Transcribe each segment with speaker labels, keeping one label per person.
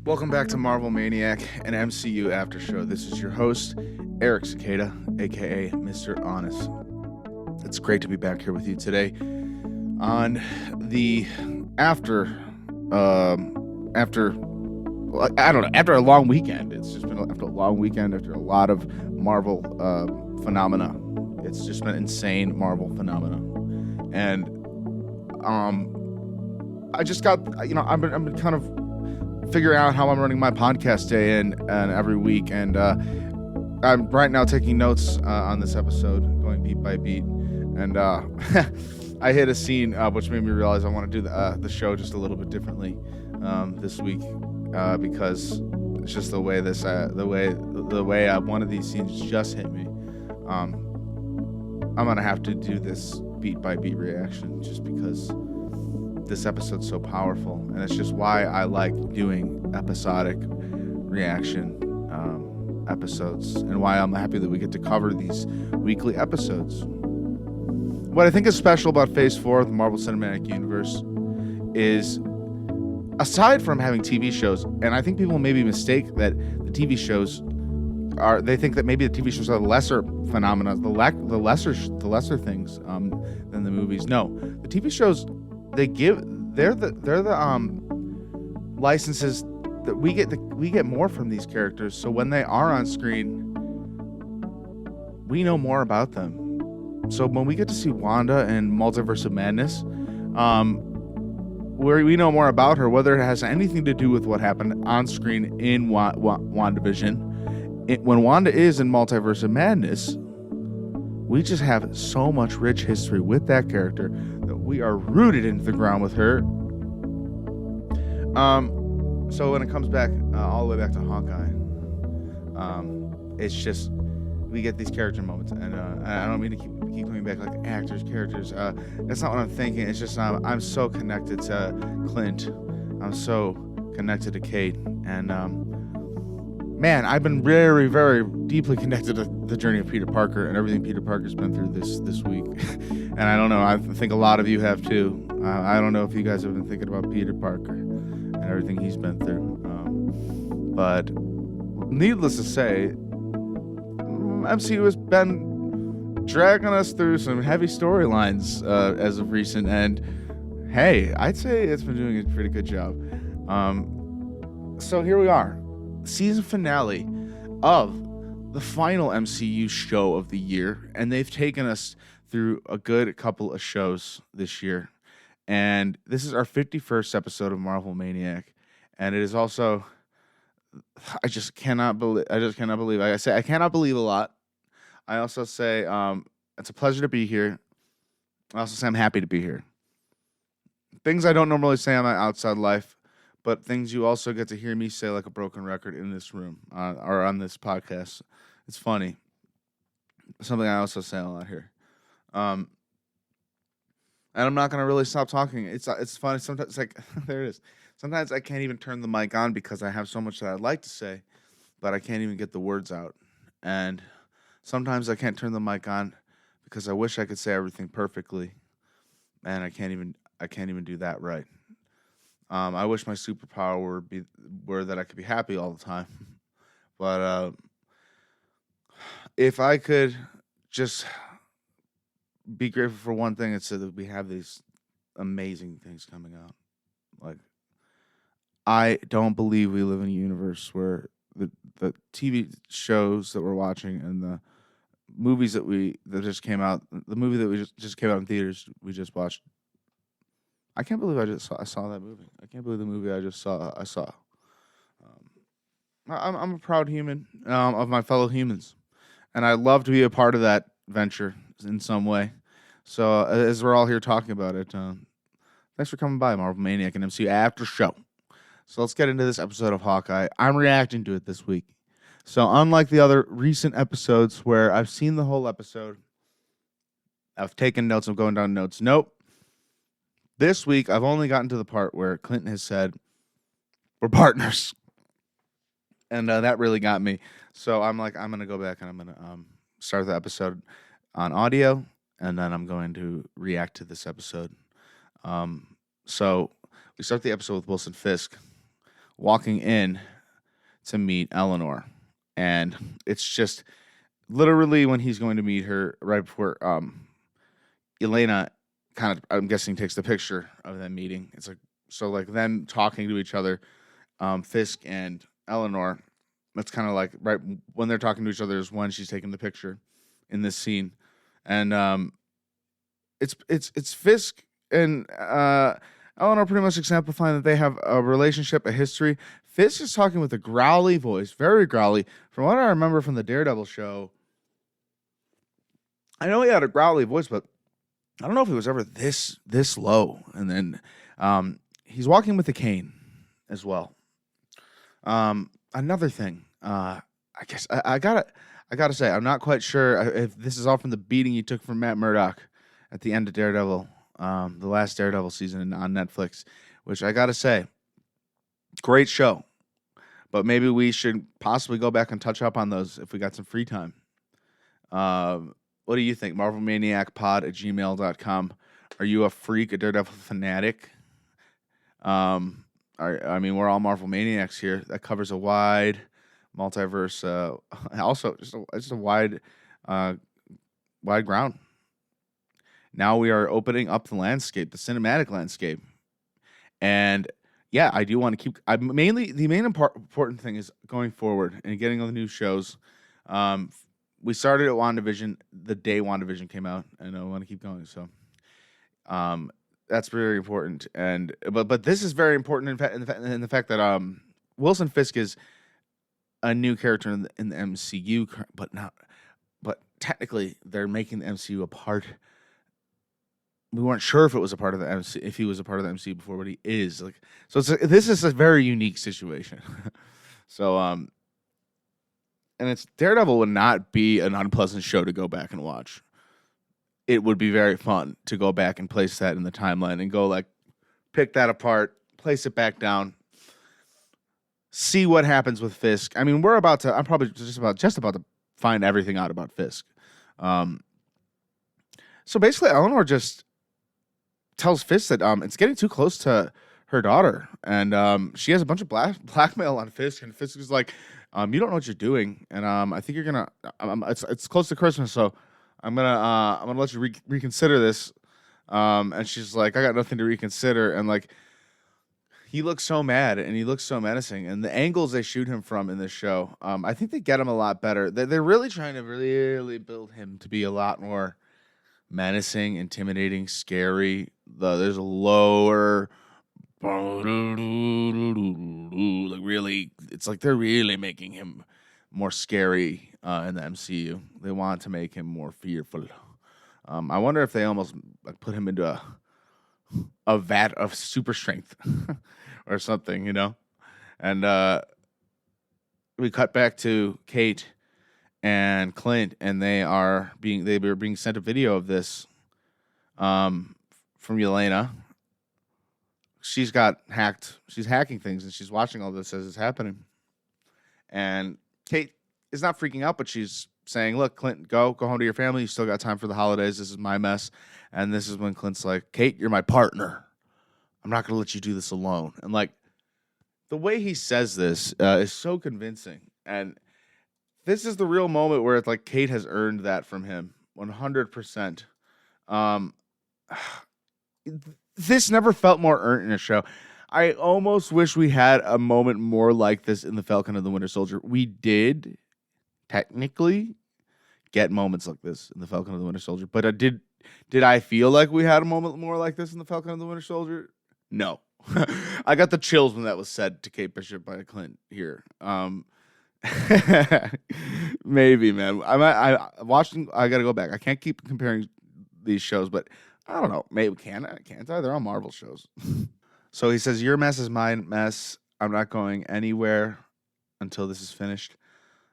Speaker 1: Welcome back to Marvel Maniac, an MCU after show. This is your host, Eric Cicada, aka Mr. Honest. It's great to be back here with you today on the after a long weekend. It's just been after a long weekend, after a lot of Marvel phenomena. It's just been insane Marvel phenomena, and I just got I've been kind of figuring out how I'm running my podcast day and every week, and I'm right now taking notes on this episode, going beat by beat, and I hit a scene which made me realize I want to do the show just a little bit differently this week because it's just the way one of these scenes just hit me. I'm gonna have to do this beat by beat reaction just because this episode's so powerful, and it's just why I like doing episodic reaction episodes, and why I'm happy that we get to cover these weekly episodes. What I think is special about Phase 4 of the Marvel Cinematic Universe is, aside from having TV shows, and I think people maybe mistake that the TV shows they think that maybe the TV shows are the lesser phenomena, the lesser things than the movies. No, the TV shows, they're the licenses that we get more from these characters. So when they are on screen, we know more about them. So when we get to see Wanda in Multiverse of Madness, where we know more about her, whether it has anything to do with what happened on screen in WandaVision, when Wanda is in Multiverse of Madness, we just have so much rich history with that character that we are rooted into the ground with her. So when it comes back all the way back to Hawkeye, it's just, we get these character moments, and I don't mean to keep coming back like actors, characters. That's not what I'm thinking. It's just I'm so connected to Clint. I'm so connected to Kate, and man, I've been very, very deeply connected to the journey of Peter Parker and everything Peter Parker's been through this week. And I don't know, I think a lot of you have too. I don't know if you guys have been thinking about Peter Parker and everything he's been through. But needless to say, MCU has been dragging us through some heavy storylines as of recent, and hey, I'd say it's been doing a pretty good job. So here we are. Season finale of the final MCU show of the year, and they've taken us through a good couple of shows this year, and this is our 51st episode of Marvel Maniac, and it is also, I cannot believe I say I cannot believe a lot. I also say it's a pleasure to be here. I also say I'm happy to be here. Things I don't normally say on my outside life, but things you also get to hear me say like a broken record in this room or on this podcast. It's funny. Something I also say a lot here. And I'm not going to really stop talking. It's funny. Sometimes it's like, there it is. Sometimes I can't even turn the mic on because I have so much that I'd like to say, but I can't even get the words out. And sometimes I can't turn the mic on because I wish I could say everything perfectly, and I can't even do that right. I wish my superpower were that I could be happy all the time. But if I could just be grateful for one thing, it's that we have these amazing things coming out. Like, I don't believe we live in a universe where the TV shows that we're watching and the movies that just came out, the movie that we just came out in theaters, we just watched. I can't believe I saw that movie. I can't believe the movie I saw. I'm a proud human of my fellow humans, and I'd love to be a part of that venture in some way. So as we're all here talking about it, thanks for coming by, Marvel Maniac and MCU After Show. So let's get into this episode of Hawkeye. I'm reacting to it this week. So unlike the other recent episodes where I've seen the whole episode, I've taken notes, I'm going down notes. Nope. This week, I've only gotten to the part where Clinton has said, we're partners. And that really got me. So I'm like, I'm going to go back and I'm going to start the episode on audio, and then I'm going to react to this episode. So we start the episode with Wilson Fisk. walking in to meet Eleanor, and it's just literally when he's going to meet her right before Elena kind of, I'm guessing, takes the picture of them meeting. It's like, so like them talking to each other, Fisk and Eleanor. That's kind of like right when they're talking to each other is when she's taking the picture in this scene, and it's Fisk and Eleanor pretty much exemplifying that they have a relationship, a history. Fisk is talking with a growly voice, very growly. From what I remember from the Daredevil show, I know he had a growly voice, but I don't know if it was ever this low. And then he's walking with a cane as well. Another thing, I guess I gotta say, I'm not quite sure if this is all from the beating he took from Matt Murdock at the end of Daredevil, the last Daredevil season on Netflix, which I gotta say, great show. But maybe we should possibly go back and touch up on those if we got some free time. What do you think? MarvelManiacPod@gmail.com. Are you a freak, a Daredevil fanatic? I mean, we're all Marvel Maniacs here. That covers a wide multiverse. Also, just a wide ground. Now we are opening up the landscape, the cinematic landscape, and yeah, I do want to keep. The main important thing is going forward and getting all the new shows. We started at WandaVision the day WandaVision came out, and I want to keep going. So, that's very important. And but this is very important in the fact that Wilson Fisk is a new character in the MCU, but technically they're making the MCU a part. We weren't sure if it was a part of the MC, if he was a part of the MCU before, but he is. Like, so this is a very unique situation. So and it's Daredevil would not be an unpleasant show to go back and watch. It would be very fun to go back and place that in the timeline and go like pick that apart, place it back down, see what happens with Fisk. I mean, I'm probably just about to find everything out about Fisk. So basically, Eleanor just tells Fisk that it's getting too close to her daughter, and she has a bunch of blackmail on Fisk, and Fisk is like, you don't know what you're doing, and I think you're gonna. It's close to Christmas, so I'm gonna let you reconsider this. And she's like, I got nothing to reconsider, and like, he looks so mad and he looks so menacing, and the angles they shoot him from in this show, I think they get him a lot better. They're really trying to really build him to be a lot more menacing, intimidating, scary. There's a lower, like really, it's like they're really making him more scary in the MCU. They want to make him more fearful. I wonder if they almost like put him into a vat of super strength or something, you know. And we cut back to Kate and Clint, and they were being sent a video of this from Yelena. She's got hacked. She's hacking things, and she's watching all this as it's happening. And Kate is not freaking out, but she's saying, "Look, Clint, go home to your family. You still got time for the holidays. This is my mess." And this is when Clint's like, "Kate, you're my partner. I'm not going to let you do this alone." And like the way he says this is so convincing. And this is the real moment where it's like Kate has earned that from him 100%. This never felt more earned in a show. I almost wish we had a moment more like this in The Falcon and the Winter Soldier. We did technically get moments like this in The Falcon and the Winter Soldier, but did I feel like we had a moment more like this in The Falcon and the Winter Soldier? No. I got the chills when that was said to Kate Bishop by Clint here. Maybe, man. I watching. I gotta go back. I can't keep comparing these shows, but I don't know. Maybe can't I? They're all Marvel shows. So he says, "Your mess is my mess. I'm not going anywhere until this is finished."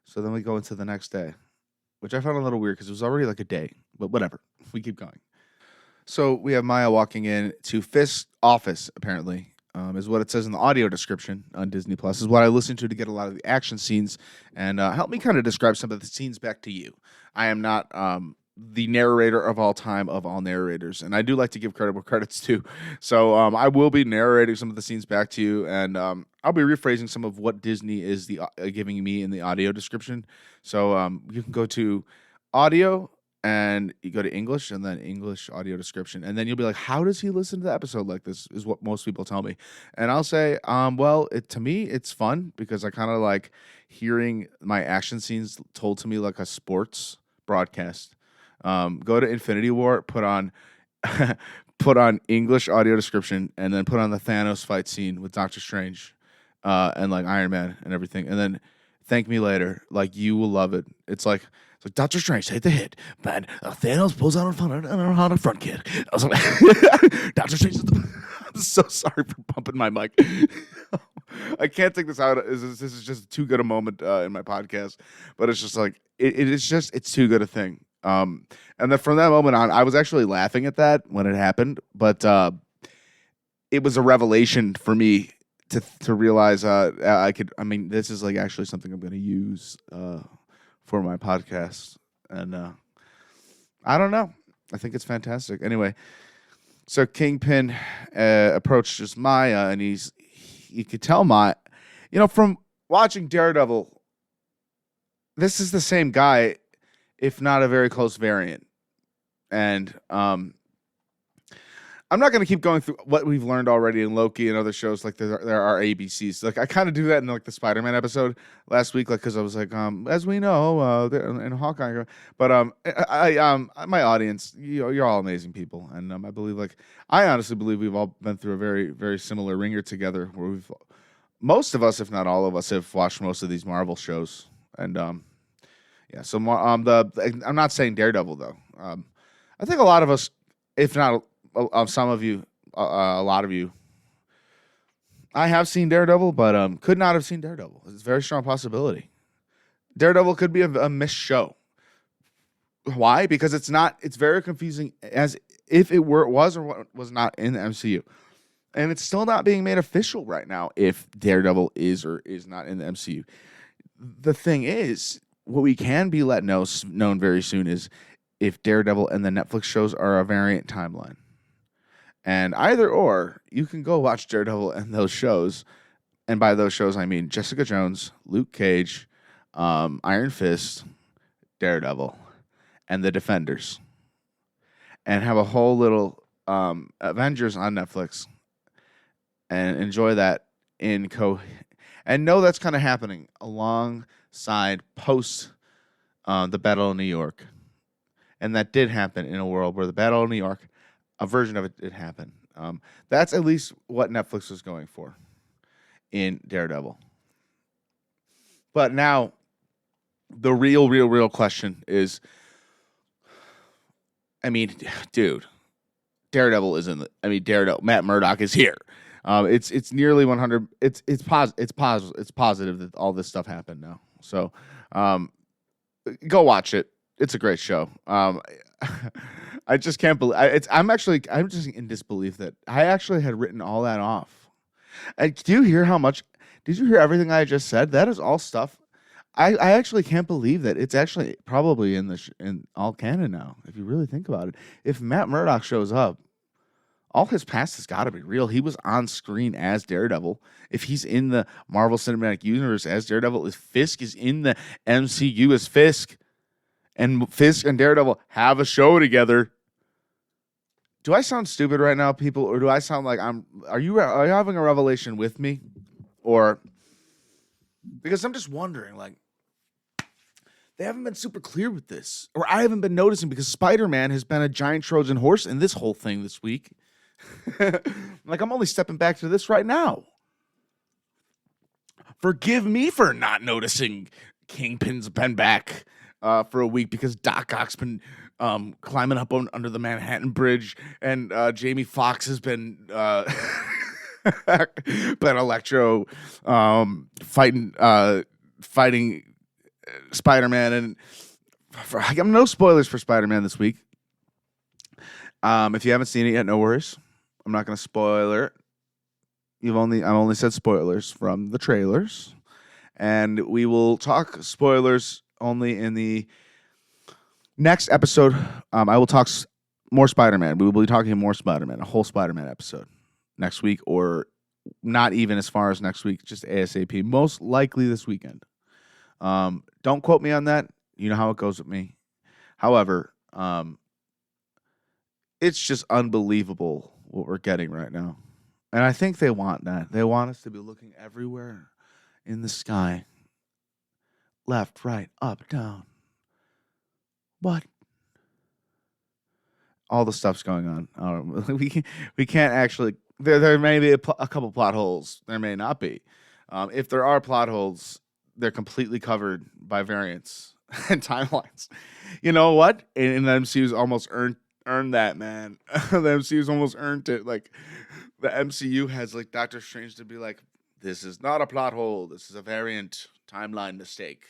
Speaker 1: So then we go into the next day, which I found a little weird because it was already like a day. But whatever. We keep going. So we have Maya walking in to Fisk's office, apparently, is what it says in the audio description on Disney Plus, is what I listened to get a lot of the action scenes, and help me kind of describe some of the scenes back to you. I am not the narrator of all time of all narrators, and I do like to give credit where credit's due. So I will be narrating some of the scenes back to you, and I'll be rephrasing some of what Disney is giving me in the audio description. So you can go to audio and you go to English and then English audio description, and then you'll be like, "How does he listen to the episode like this?" Is what most people tell me, and I'll say, "Well, to me, it's fun because I kind of like hearing my action scenes told to me like a sports broadcast." Go to Infinity War, put on put on English audio description, and then put on the Thanos fight scene with Doctor Strange, and like Iron Man and everything, and then thank me later. Like you will love it. It's like Doctor Strange take the hit, but Thanos pulls out on a front kid. I was like, Doctor Strange. I'm so sorry for bumping my mic. I can't take this out. This is just too good a moment in my podcast, but it's just like it's too good a thing. And then from that moment on, I was actually laughing at that when it happened, but it was a revelation for me to realize I could. I mean, this is like actually something I'm going to use for my podcast, and I don't know. I think it's fantastic. Anyway, so Kingpin approaches Maya, and you could tell Maya, from watching Daredevil, this is the same guy, if not a very close variant. And I'm not going to keep going through what we've learned already in Loki and other shows. Like there are ABCs. Like I kind of do that in like the Spider-Man episode last week, like because I was like, as we know, in Hawkeye. But my audience, you're all amazing people, and I believe, like, I honestly believe we've all been through a very, very similar ringer together, where most of us, if not all of us, have watched most of these Marvel shows, and yeah. So I'm not saying Daredevil though. I think a lot of us, if not some of you, a lot of you, I have seen Daredevil, but could not have seen Daredevil. It's a very strong possibility. Daredevil could be a missed show. Why? Because it's not. It's very confusing as if it was or was not in the MCU, and it's still not being made official right now if Daredevil is or is not in the MCU. The thing is, what we can be known very soon is if Daredevil and the Netflix shows are a variant timeline. And either or, you can go watch Daredevil and those shows. And by those shows, I mean Jessica Jones, Luke Cage, Iron Fist, Daredevil, and The Defenders. And have a whole little Avengers on Netflix. And enjoy that and know that's kind of happening alongside post the Battle of New York. And that did happen in a world where the Battle of New York, a version of it did happen. That's at least what Netflix was going for in Daredevil. But now, the real question is, I mean, dude, Daredevil is Daredevil. Matt Murdock is here. It's nearly 100. It's positive that all this stuff happened now. So, go watch it. It's a great show. I just can't believe I'm just in disbelief that I actually had written all that off. Did you hear everything I just said? That is all stuff. I actually can't believe that it's actually probably in all canon now. If you really think about it, if Matt Murdock shows up, all his past has got to be real. He was on screen as Daredevil. If he's in the Marvel Cinematic Universe as Daredevil, if Fisk is in the MCU as Fisk, and Fisk and Daredevil have a show together. Do I sound stupid right now, people, or do I sound like are you having a revelation with me? Or because I'm just wondering, like, they haven't been super clear with this, or I haven't been noticing because Spider-Man has been a giant Trojan horse in this whole thing this week. Like, I'm only stepping back to this right now. Forgive me for not noticing Kingpin's been back for a week because Doc Ock's been climbing up under the Manhattan Bridge, and Jamie Foxx has been Electro fighting Spider-Man, and I got no spoilers for Spider-Man this week. If you haven't seen it yet, no worries. I'm not going to spoiler it. I've only said spoilers from the trailers, and we will talk spoilers only in the Next episode, I will talk more Spider-Man. We will be talking more Spider-Man, a whole Spider-Man episode next week, or not even as far as next week, just ASAP. Most likely this weekend. Don't quote me on that. You know how it goes with me. However, it's just unbelievable what we're getting right now. And I think they want that. They want us to be looking everywhere in the sky. Left, right, up, down. What? All the stuff's going on. We can't actually. There may be a couple plot holes. There may not be. If there are plot holes, they're completely covered by variants and timelines. You know what? And the MCU's almost earned that, man. The MCU's almost earned it. Like the MCU has like Doctor Strange to be like, this is not a plot hole. This is a variant timeline mistake.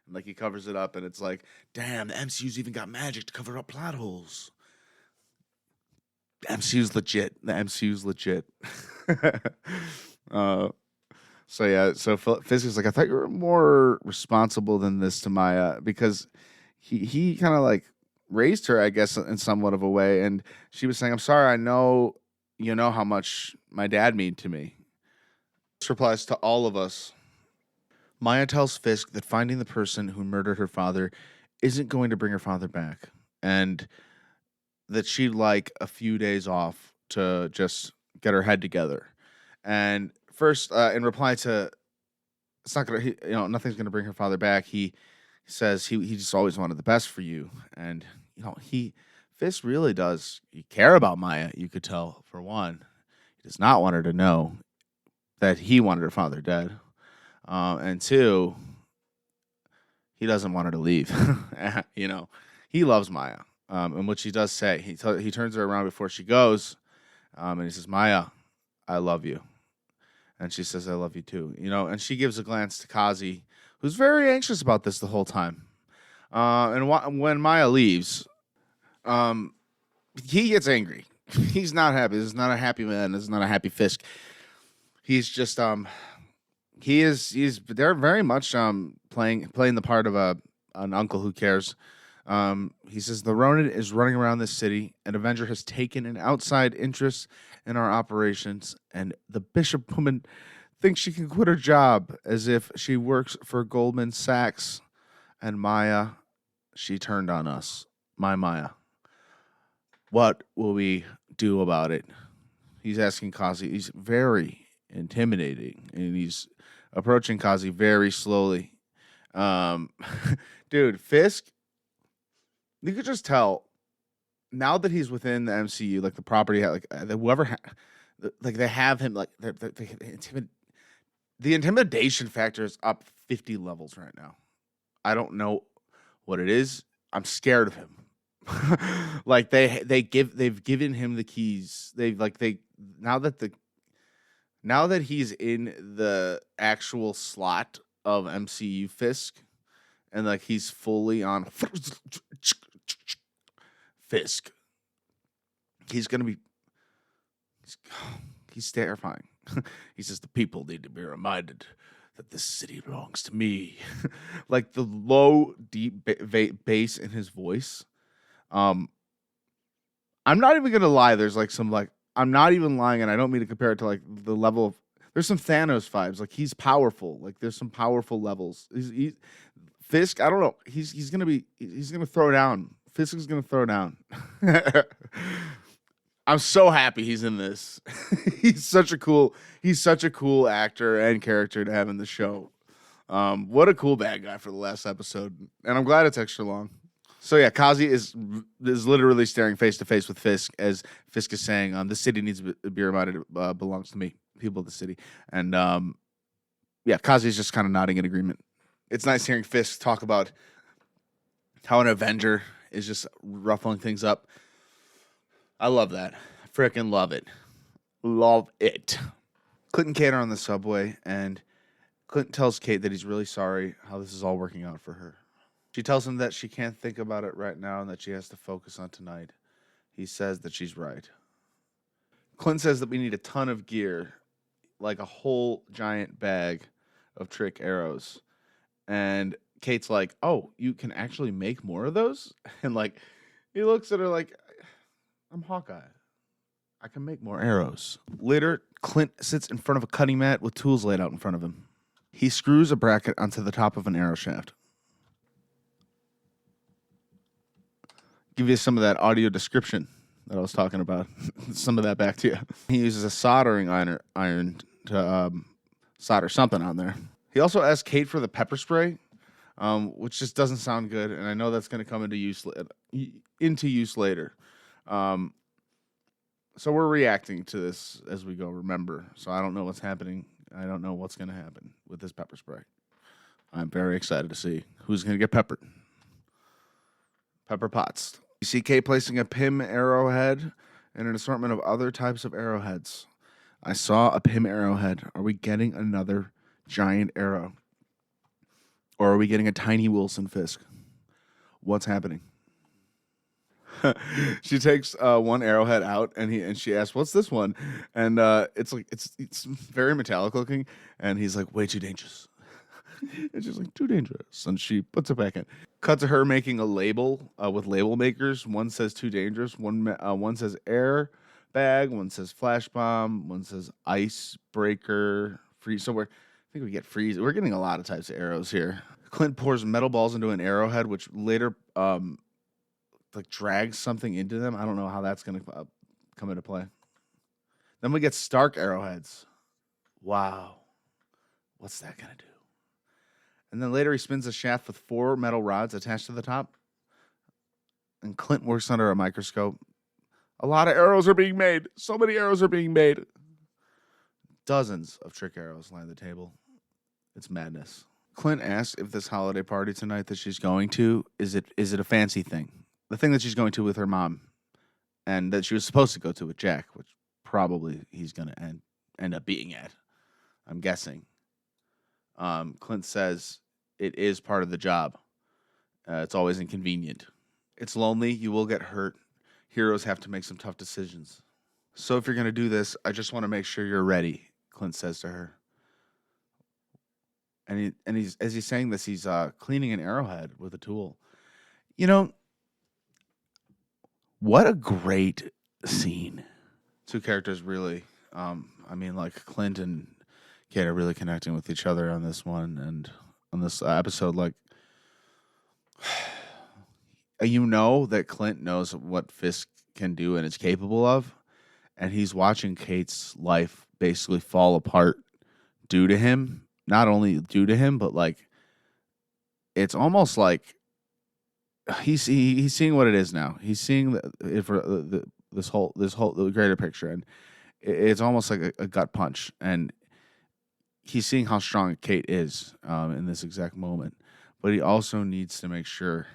Speaker 1: And like he covers it up, and it's like, damn, the MCU's even got magic to cover up plot holes. The MCU's legit. The MCU's legit. So yeah, so Fisk is like, I thought you were more responsible than this to Maya, because he kind of like raised her, I guess, in somewhat of a way, and she was saying, I'm sorry, I know you know how much my dad mean to me. This replies to all of us. Maya tells Fisk that finding the person who murdered her father isn't going to bring her father back, and that she'd like a few days off to just get her head together. And first, in reply to, it's not gonna, nothing's gonna bring her father back. He says he just always wanted the best for you, and Fisk really does. He care about Maya. You could tell, for one, he does not want her to know that he wanted her father dead, and two, he doesn't want her to leave. He loves Maya, and what she does say, he turns her around before she goes, and he says, Maya, I love you. And she says, I love you too. And she gives a glance to Kazi, who's very anxious about this the whole time. When Maya leaves, he gets angry. He's not happy. This is not a happy man. This is not a happy Fisk. He's just they're very much playing the part of an uncle who cares. He says the Ronin is running around this city, and Avenger has taken an outside interest in our operations, and the bishop woman thinks she can quit her job as if she works for Goldman Sachs. And Maya, she turned on us. My Maya. What will we do about it? He's asking Kazi. He's very intimidating, and he's approaching Kazi very slowly. Dude, Fisk, you could just tell now that he's within the MCU, like the property, like whoever, like they have him, like the intimidation factor is up 50 levels right now. I don't know what it is. I'm scared of him. Like they've given him the keys. Now that he's in the actual slot of MCU Fisk, and like he's fully on Fisk, he's terrifying. He says the people need to be reminded that this city belongs to me. Like the low, deep bass in his voice. I'm not even gonna lie. There's like some like I'm not even lying, and I don't mean to compare it to like the level of. There's some Thanos vibes. Like he's powerful. Like there's some powerful levels. Fisk. I don't know. He's gonna throw down. Fisk is gonna throw down. I'm so happy he's in this. He's such a cool actor and character to have in the show. What a cool bad guy for the last episode, and I'm glad it's extra long. So yeah, Kazi is literally staring face to face with Fisk as Fisk is saying, "The city needs to be reminded it belongs to me, people of the city." And yeah, Kazi is just kind of nodding in agreement. It's nice hearing Fisk talk about how an Avenger is just ruffling things up. I love that. Freaking love it. Love it. Clint and Kate are on the subway, and Clint tells Kate that he's really sorry how this is all working out for her. She tells him that she can't think about it right now and that she has to focus on tonight. He says that she's right. Clint says that we need a ton of gear, like a whole giant bag of trick arrows. And Kate's like, "Oh, you can actually make more of those?" And like, he looks at her like, "I'm Hawkeye. I can make more arrows." Later, Clint sits in front of a cutting mat with tools laid out in front of him. He screws a bracket onto the top of an arrow shaft. Give you some of that audio description that I was talking about. Some of that back to you. He uses a soldering iron to solder something on there. He also asked Kate for the pepper spray, which just doesn't sound good, and I know that's going to come into use later. So we're reacting to this as we go, remember. So I don't know what's happening. I don't know what's going to happen with this pepper spray. I'm very excited to see who's going to get peppered. Pepper Potts. You see Kate placing a Pym arrowhead and an assortment of other types of arrowheads. I saw a Pym arrowhead. Are we getting another giant arrow? Or are we getting a tiny Wilson Fisk? What's happening? She takes one arrowhead out and she asks, "What's this one?" And it's very metallic looking, and he's like, "Way too dangerous." And she's like, "Too dangerous," and she puts it back in. Cut to her making a label with label makers. One says "too dangerous." One says "air bag." One says "flash bomb." One says "icebreaker." Freeze. So I think we get freeze. We're getting a lot of types of arrows here. Clint pours metal balls into an arrowhead, which later like drags something into them. I don't know how that's going to come into play. Then we get Stark arrowheads. Wow. What's that going to do? And then later he spins a shaft with 4 metal rods attached to the top. And Clint works under a microscope. A lot of arrows are being made. So many arrows are being made. Dozens of trick arrows line the table. It's madness. Clint asks if this holiday party tonight that she's going to, is it a fancy thing? The thing that she's going to with her mom, and that she was supposed to go to with Jack, which probably he's going to end up being at, I'm guessing. Clint says it is part of the job. It's always inconvenient. It's lonely. You will get hurt. Heroes have to make some tough decisions. So if you're going to do this, I just want to make sure you're ready, Clint says to her. And he's as he's saying this, he's cleaning an arrowhead with a tool. You know, what a great scene. Two characters really, like Clint and Kate are really connecting with each other on this one and on this episode. Like, you know that Clint knows what Fisk can do and is capable of, and he's watching Kate's life basically fall apart due to him. Not only due to him, but like, it's almost like he's seeing what it is now. He's seeing this whole the greater picture, and it's almost like a gut punch. And he's seeing how strong Kate is in this exact moment, but he also needs to make sure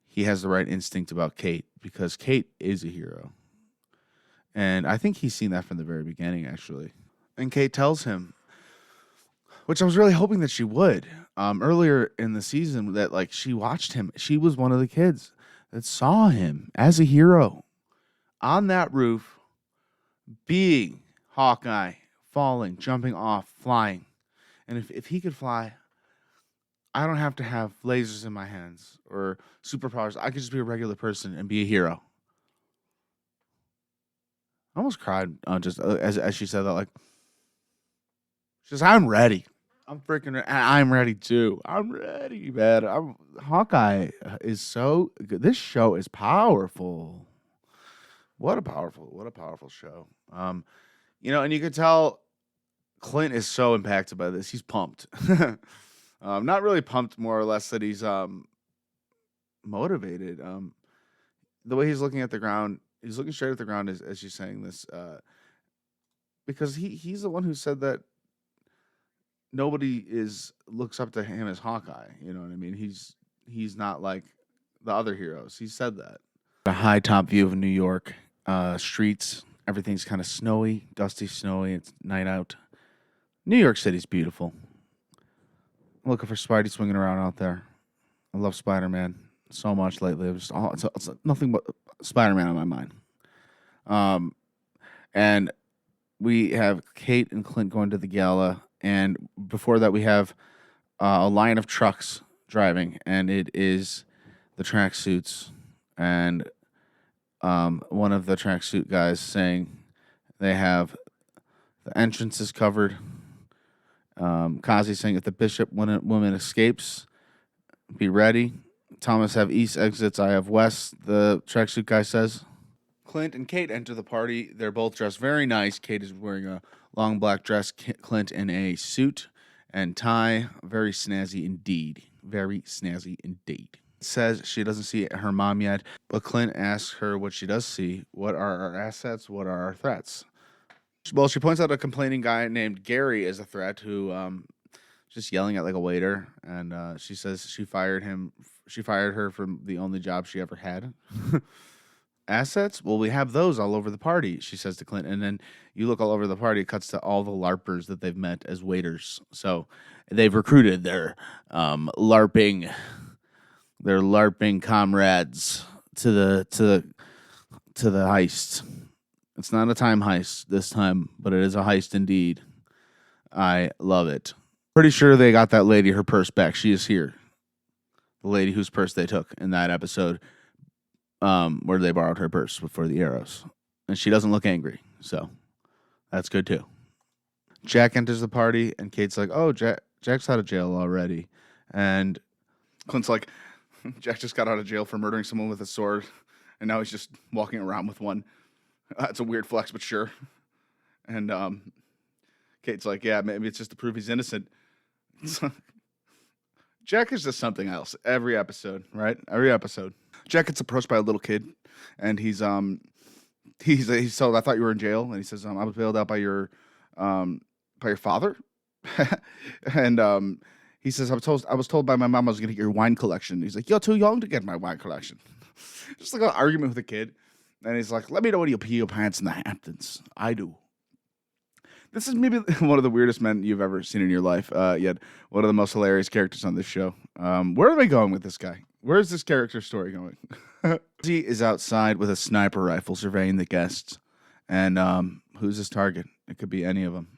Speaker 1: he has the right instinct about Kate, because Kate is a hero, and I think he's seen that from the very beginning, actually. And Kate tells him, which I was really hoping that she would. Earlier in the season, that like she watched him. She was one of the kids that saw him as a hero on that roof, being Hawkeye, falling, jumping off, flying. And if he could fly, I don't have to have lasers in my hands or superpowers. I could just be a regular person and be a hero. I almost cried just as she said that. Like, she says, "I'm ready. I'm freaking ready. I'm ready too. I'm ready, man. Hawkeye is so good. This show is powerful. What a powerful show. And you could tell Clint is so impacted by this. He's pumped. Not really pumped, more or less that he's motivated. The way he's looking at the ground, he's looking straight at the ground as she's saying this, because he's the one who said that nobody looks up to him as Hawkeye. You know what I mean? He's not like the other heroes. He said that. A high top view of New York streets. Everything's kind of snowy, dusty, snowy. It's night out. New York City's beautiful. I'm looking for Spidey swinging around out there. I love Spider-Man so much lately. It's nothing but Spider-Man on my mind. And we have Kate and Clint going to the gala. And before that, we have a line of trucks driving, and it is the tracksuits, and one of the tracksuit guys saying they have the entrance is covered. Kazi saying if the bishop woman escapes, be ready. Thomas have east exits. I have west. The tracksuit guy says. Clint and Kate enter the party. They're both dressed very nice. Kate is wearing a long black dress. Clint in a suit and tie. Very snazzy indeed. Very snazzy indeed. Says she doesn't see her mom yet, but Clint asks her what she does see. What are our assets? What are our threats? Well, she points out a complaining guy named Gary is a threat who just yelling at like a waiter, and she says she fired him. She fired her from the only job she ever had. Assets? Well, we have those all over the party, she says to Clint. And then you look all over the party, it cuts to all the LARPers that they've met as waiters. So they've recruited their LARPing comrades to the heist. It's not a time heist this time, but it is a heist indeed. I love it. Pretty sure they got that lady her purse back. She is here. The lady whose purse they took in that episode. Where they borrowed her purse before the arrows. And she doesn't look angry, so that's good too. Jack enters the party, and Kate's like, oh, Jack's out of jail already. And Clint's like, Jack just got out of jail for murdering someone with a sword, and now he's just walking around with one. That's a weird flex, but sure. And Kate's like, yeah, maybe it's just to prove he's innocent. Jack is just something else every episode, right? Every episode. Jack gets approached by a little kid, and he's told, I thought you were in jail, and he says, I was bailed out by your father, and he says, I was told by my mom I was gonna get your wine collection. He's like, you're too young to get my wine collection. Just like an argument with a kid, and he's like, let me know when you pee your pants in the Hamptons. I do. This is maybe one of the weirdest men you've ever seen in your life, yet one of the most hilarious characters on this show. Where are they going with this guy? Where's this character story going? He is outside with a sniper rifle surveying the guests. And who's his target? It could be any of them.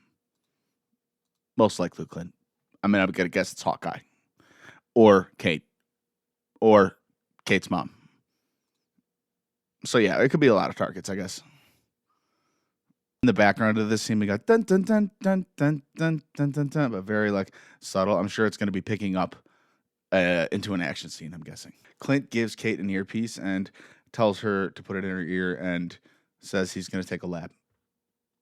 Speaker 1: Most likely Clint. I mean, I'm going to guess it's Hawkeye. Or Kate. Or Kate's mom. So yeah, it could be a lot of targets, I guess. In the background of this scene, we got dun dun dun dun dun dun dun dun dun, but very like subtle. I'm sure it's going to be picking up into an action scene, I'm guessing. Clint gives Kate an earpiece and tells her to put it in her ear and says he's going to take a lap.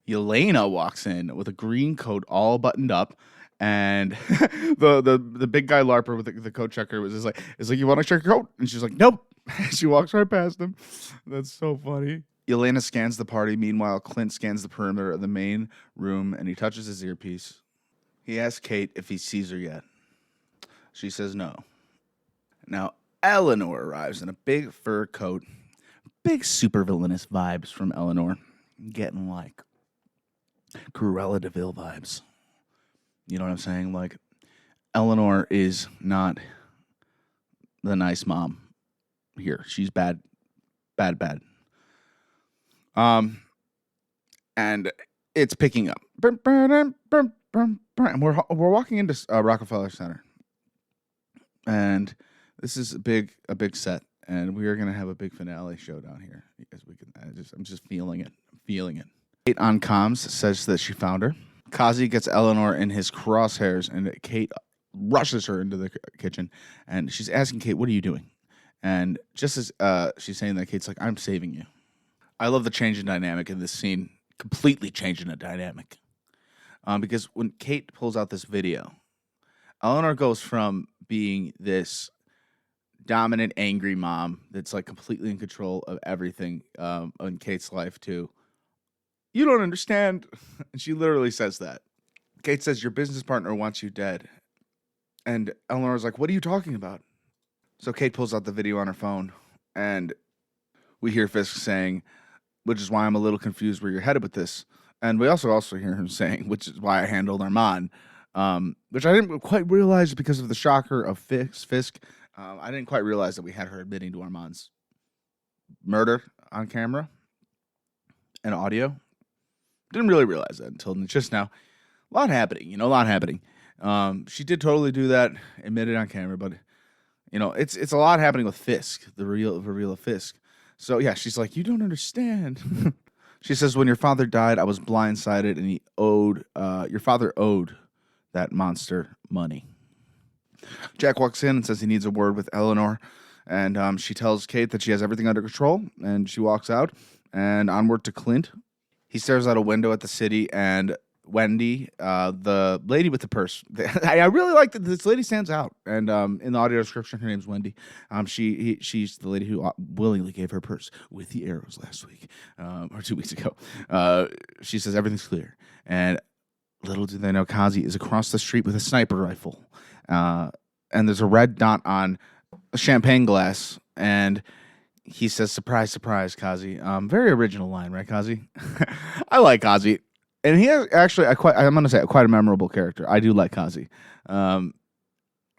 Speaker 1: Yelena walks in with a green coat all buttoned up, and the big guy LARPer with the coat checker was just like, you want to check your coat? And she's like, nope. She walks right past him. That's so funny. Yelena scans the party. Meanwhile, Clint scans the perimeter of the main room, and he touches his earpiece. He asks Kate if he sees her yet. She says no. Now, Eleanor arrives in a big fur coat. Big supervillainous vibes from Eleanor. Getting like Cruella de Vil vibes. You know what I'm saying? Like, Eleanor is not the nice mom here. She's bad. Bad. And it's picking up. And we're walking into Rockefeller Center. And this is a big set, and we are gonna have a big finale showdown here. Because I'm just feeling it. Kate on comms says that she found her. Kazi gets Eleanor in his crosshairs, and Kate rushes her into the kitchen, and she's asking Kate, "What are you doing?" And just as she's saying that, Kate's like, "I'm saving you." I love the change in dynamic in this scene. Completely changing the dynamic, because when Kate pulls out this video, Eleanor goes from being this dominant, angry mom that's like completely in control of everything in Kate's life to, you don't understand. And she literally says that. Kate says, your business partner wants you dead. And Eleanor's like, what are you talking about? So Kate pulls out the video on her phone, and we hear Fisk saying, which is why I'm a little confused where you're headed with this. And we also hear him saying, which is why I handled Armand. Which I didn't quite realize because of the shocker of Fisk. I didn't quite realize that we had her admitting to Armand's murder on camera and audio. Didn't really realize that until just now. A lot happening. She did totally do that, admit it on camera, but It's a lot happening with Fisk, the reveal of Fisk. So yeah, she's like, you don't understand. She says, when your father died, I was blindsided, and your father owed that monster money. Jack walks in and says he needs a word with Eleanor, and she tells Kate that she has everything under control, and she walks out, and onward to Clint. He stares out a window at the city, and Wendy, the lady with the purse. I really like that this lady stands out, and in the audio description, her name's Wendy. She's the lady who willingly gave her purse with the arrows last week, or 2 weeks ago. She says everything's clear, and little do they know, Kazi is across the street with a sniper rifle, and there's a red dot on a champagne glass, and he says, "Surprise, surprise, Kazi." Very original line, right, Kazi? I like Kazi. And he has actually, I'm going to say, quite a memorable character. I do like Kazi. And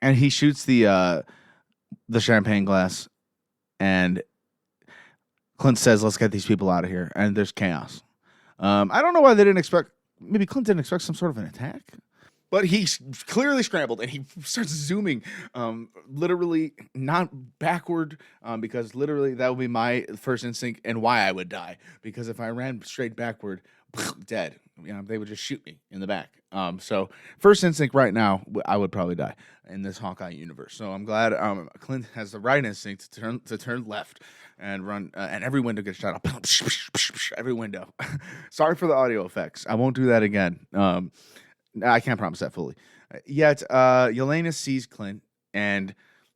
Speaker 1: he shoots the champagne glass, and Clint says, let's get these people out of here. And there's chaos. I don't know why they didn't expect, maybe Clint didn't expect some sort of an attack. But he clearly scrambled, and he starts zooming, literally not backward, because literally that would be my first instinct and why I would die. Because if I ran straight backward, dead. They would just shoot me in the back. So first instinct right now, I would probably die in this Hawkeye universe. So I'm glad Clint has the right instinct to turn left and run, and every window gets shot up. Every window. Sorry for the audio effects. I won't do that again. I can't promise that fully. Yet Yelena sees Clint, and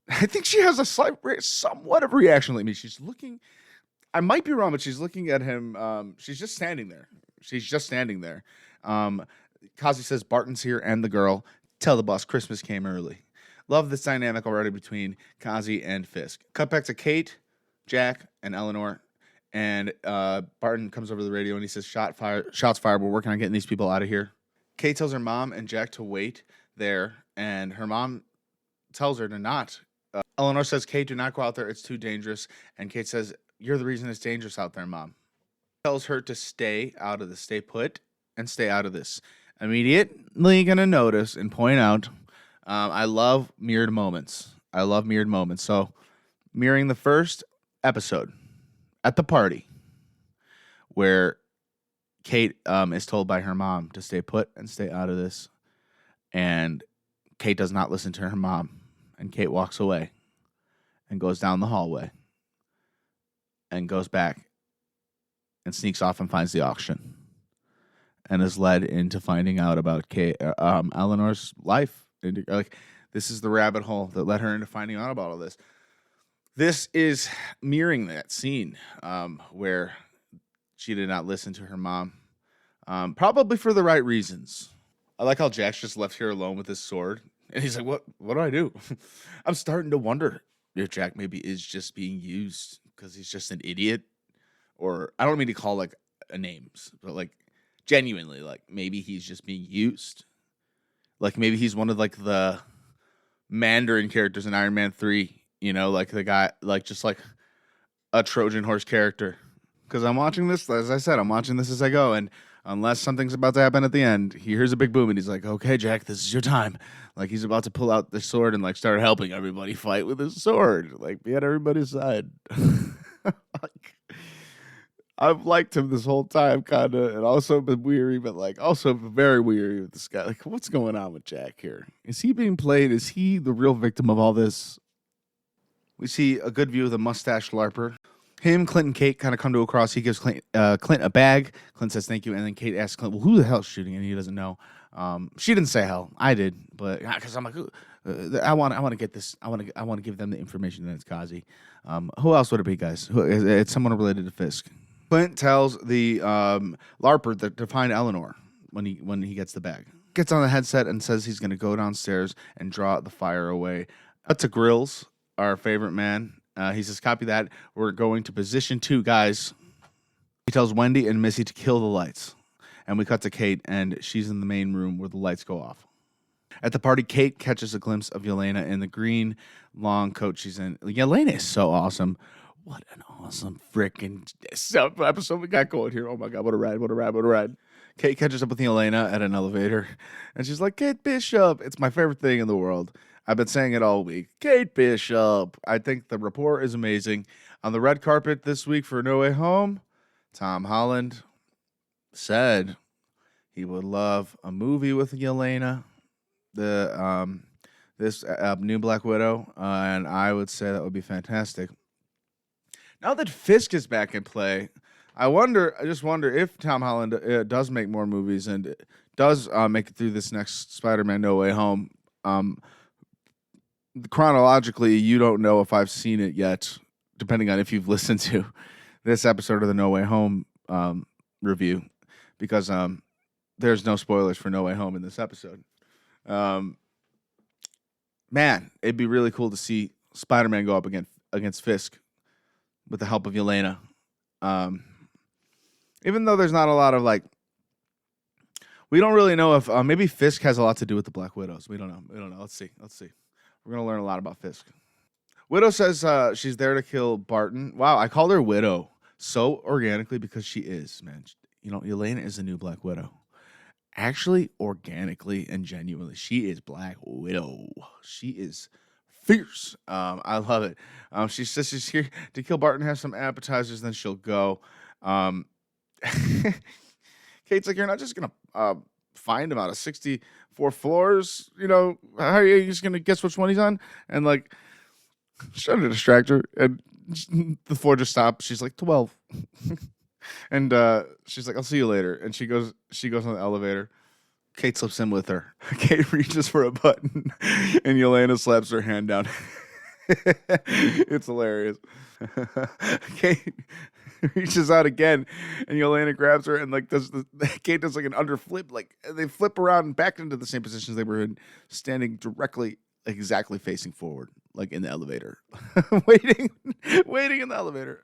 Speaker 1: I think she has a somewhat of a reaction like me. She's looking. I might be wrong, but she's looking at him. She's just standing there. Kazi says, Barton's here and the girl. Tell the boss Christmas came early. Love this dynamic already between Kazi and Fisk. Cut back to Kate, Jack, and Eleanor. And Barton comes over the radio and he says, shots fired. We're working on getting these people out of here. Kate tells her mom and Jack to wait there. And her mom tells her to not. Eleanor says, Kate, do not go out there. It's too dangerous. And Kate says, you're the reason it's dangerous out there, Mom. Tells her to stay out of this, stay put, and stay out of this. Immediately gonna notice and point out, I love mirrored moments. So, mirroring the first episode at the party, where Kate is told by her mom to stay put and stay out of this, and Kate does not listen to her mom, and Kate walks away and goes down the hallway and goes back and sneaks off and finds the auction, and is led into finding out about Eleanor's life. This is the rabbit hole that led her into finding out about all this. This is mirroring that scene where she did not listen to her mom, probably for the right reasons. I like how Jack's just left here alone with his sword, and he's like, what do I do? I'm starting to wonder if Jack maybe is just being used because he's just an idiot. Or I don't mean to call names, but genuinely, maybe he's just being used. Maybe he's one of the Mandarin characters in Iron Man 3, the guy, just a Trojan horse character. Because I'm watching this, as I said, as I go, and unless something's about to happen at the end, he hears a big boom, and he's like, okay, Jack, this is your time. He's about to pull out the sword and start helping everybody fight with his sword. Be at everybody's side. I've liked him this whole time, kind of, and also been weary, but also very weary with this guy. What's going on with Jack here? Is he being played? Is he the real victim of all this? We see a good view of the mustached LARPer. Him, Clint, and Kate kind of come to a cross. He gives Clint a bag. Clint says thank you, and then Kate asks Clint, well, who the hell's shooting? And he doesn't know. She didn't say hell. I did, but because I'm like, I want to get this. I want to give them the information that it's Kazi. Who else would it be, guys? It's someone related to Fisk. Clint tells the LARPer to find Eleanor when he gets the bag. Gets on the headset and says he's going to go downstairs and draw the fire away. That's a Grills, our favorite man. He says, copy that. We're going to position 2, guys. He tells Wendy and Missy to kill the lights. And we cut to Kate, and she's in the main room where the lights go off. At the party, Kate catches a glimpse of Yelena in the green long coat she's in. Yelena is so awesome. What an awesome freaking episode we got going here. Oh my God, what a ride. Kate catches up with Yelena at an elevator, and she's like, Kate Bishop, it's my favorite thing in the world. I've been saying it all week. Kate Bishop. I think the rapport is amazing. On the red carpet this week for No Way Home, Tom Holland said he would love a movie with Yelena, the this new Black Widow, and I would say that would be fantastic. Now that Fisk is back in play, I just wonder if Tom Holland does make more movies and does make it through this next Spider-Man No Way Home. Chronologically, you don't know if I've seen it yet, depending on if you've listened to this episode of the No Way Home review, because there's no spoilers for No Way Home in this episode. Man, it'd be really cool to see Spider-Man go up against Fisk with the help of Yelena. Even though there's not a lot of we don't really know if maybe Fisk has a lot to do with the Black Widows. We don't know. Let's see. We're gonna learn a lot about Fisk. Widow says she's there to kill Barton. Wow, I called her Widow so organically because she is, man. Yelena is the new Black Widow. Actually, organically and genuinely, she is Black Widow. She is fierce. I love it. She says she's here to kill Barton, have some appetizers, then she'll go. Kate's like, you're not just gonna find him out of 64 floors. How are you just gonna guess which one he's on? And she's trying to distract her, and the floor just stops. She's like 12. And she's like, I'll see you later. And she goes on the elevator. Kate slips in with her. Kate reaches for a button, and Yelena slaps her hand down. It's hilarious. Kate reaches out again, and Yelena grabs her and Kate does an underflip. They flip around and back into the same positions they were in, standing directly, exactly facing forward, in the elevator, waiting in the elevator.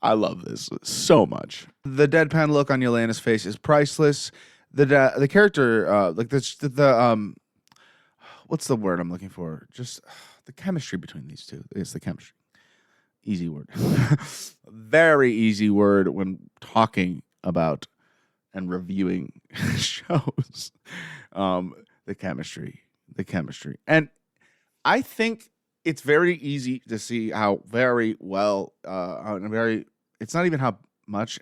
Speaker 1: I love this so much. The deadpan look on Yelena's face is priceless. The character, what's the word I'm looking for? Just the chemistry between these two. It's the chemistry. Easy word. Very easy word when talking about and reviewing shows. The chemistry. And I think it's very easy to see how very well, it's not even how much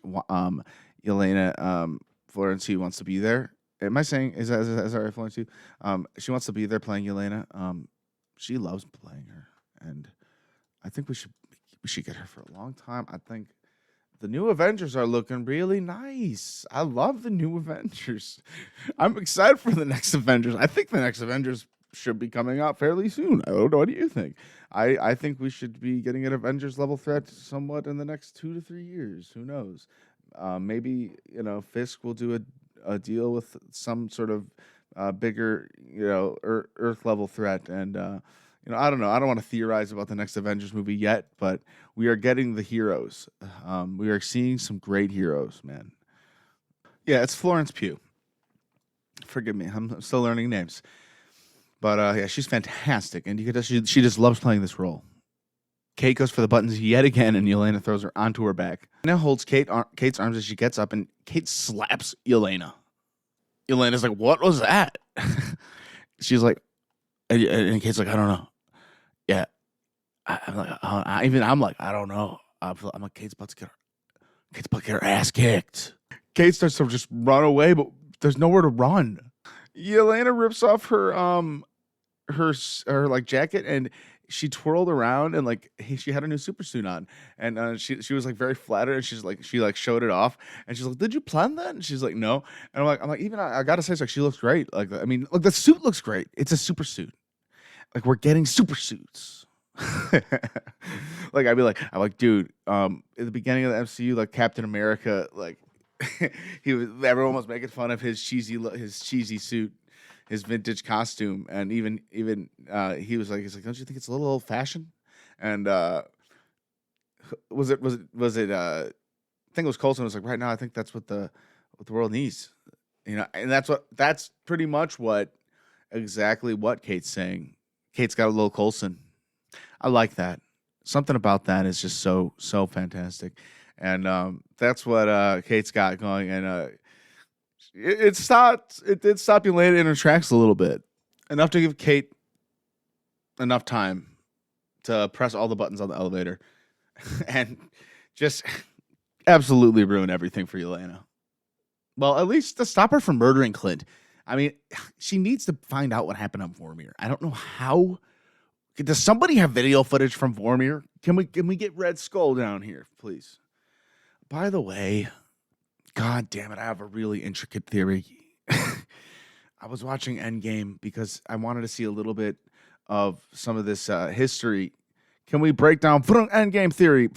Speaker 1: Yelena Florence wants to be there. Am I saying, is that right, Florence? She wants to be there playing Yelena. She loves playing her. And I think we should get her for a long time. I think the new Avengers are looking really nice. I love the new Avengers. I'm excited for the next Avengers. I think the next Avengers should be coming out fairly soon. I don't know. What do you think? I think we should be getting an Avengers level threat somewhat in the next 2 to 3 years. Who knows? Maybe Fisk will do a deal with some sort of bigger Earth level threat, and I don't know. I don't want to theorize about the next Avengers movie yet, but we are getting the heroes. We are seeing some great heroes, man. Yeah, it's Florence Pugh. Forgive me, I'm still learning names. But yeah, she's fantastic, and you could tell she just loves playing this role. Kate goes for the buttons yet again, and Yelena throws her onto her back. Now holds Kate's arms as she gets up, and Kate slaps Yelena. Yelena's like, "What was that?" She's like, and Kate's like, "I don't know." Yeah, I'm like, I don't know. I'm like, Kate's about to get her ass kicked. Kate starts to just run away, but there's nowhere to run. Yelena rips off her jacket, and she twirled around, and she had a new super suit on, and she was very flattered, and she showed it off, and she's like, "Did you plan that?" And she's like, "No." And I'm like, even I gotta say, she looks great. The suit looks great. It's a super suit. We're getting super suits. I'm like, dude, at the beginning of the MCU, Captain America, everyone was making fun of his cheesy suit, his vintage costume, and even he was like, don't you think it's a little old fashioned? And was it I think it was Coulson was like, right now I think that's what the world needs, and that's pretty much exactly what Kate's saying. Kate's got a little Coulson. I like that. Something about that is just so fantastic, and that's what Kate's got going, and it did stop Yelena in her tracks a little bit, enough to give Kate enough time to press all the buttons on the elevator and just absolutely ruin everything for Yelena. Well, at least to stop her from murdering Clint. I mean, she needs to find out what happened on Vormir. I don't know how. Does somebody have video footage from Vormir? Can we get Red Skull down here, please? By the way, God damn it, I have a really intricate theory. I was watching Endgame because I wanted to see a little bit of some of this history. Can we break down Endgame theory?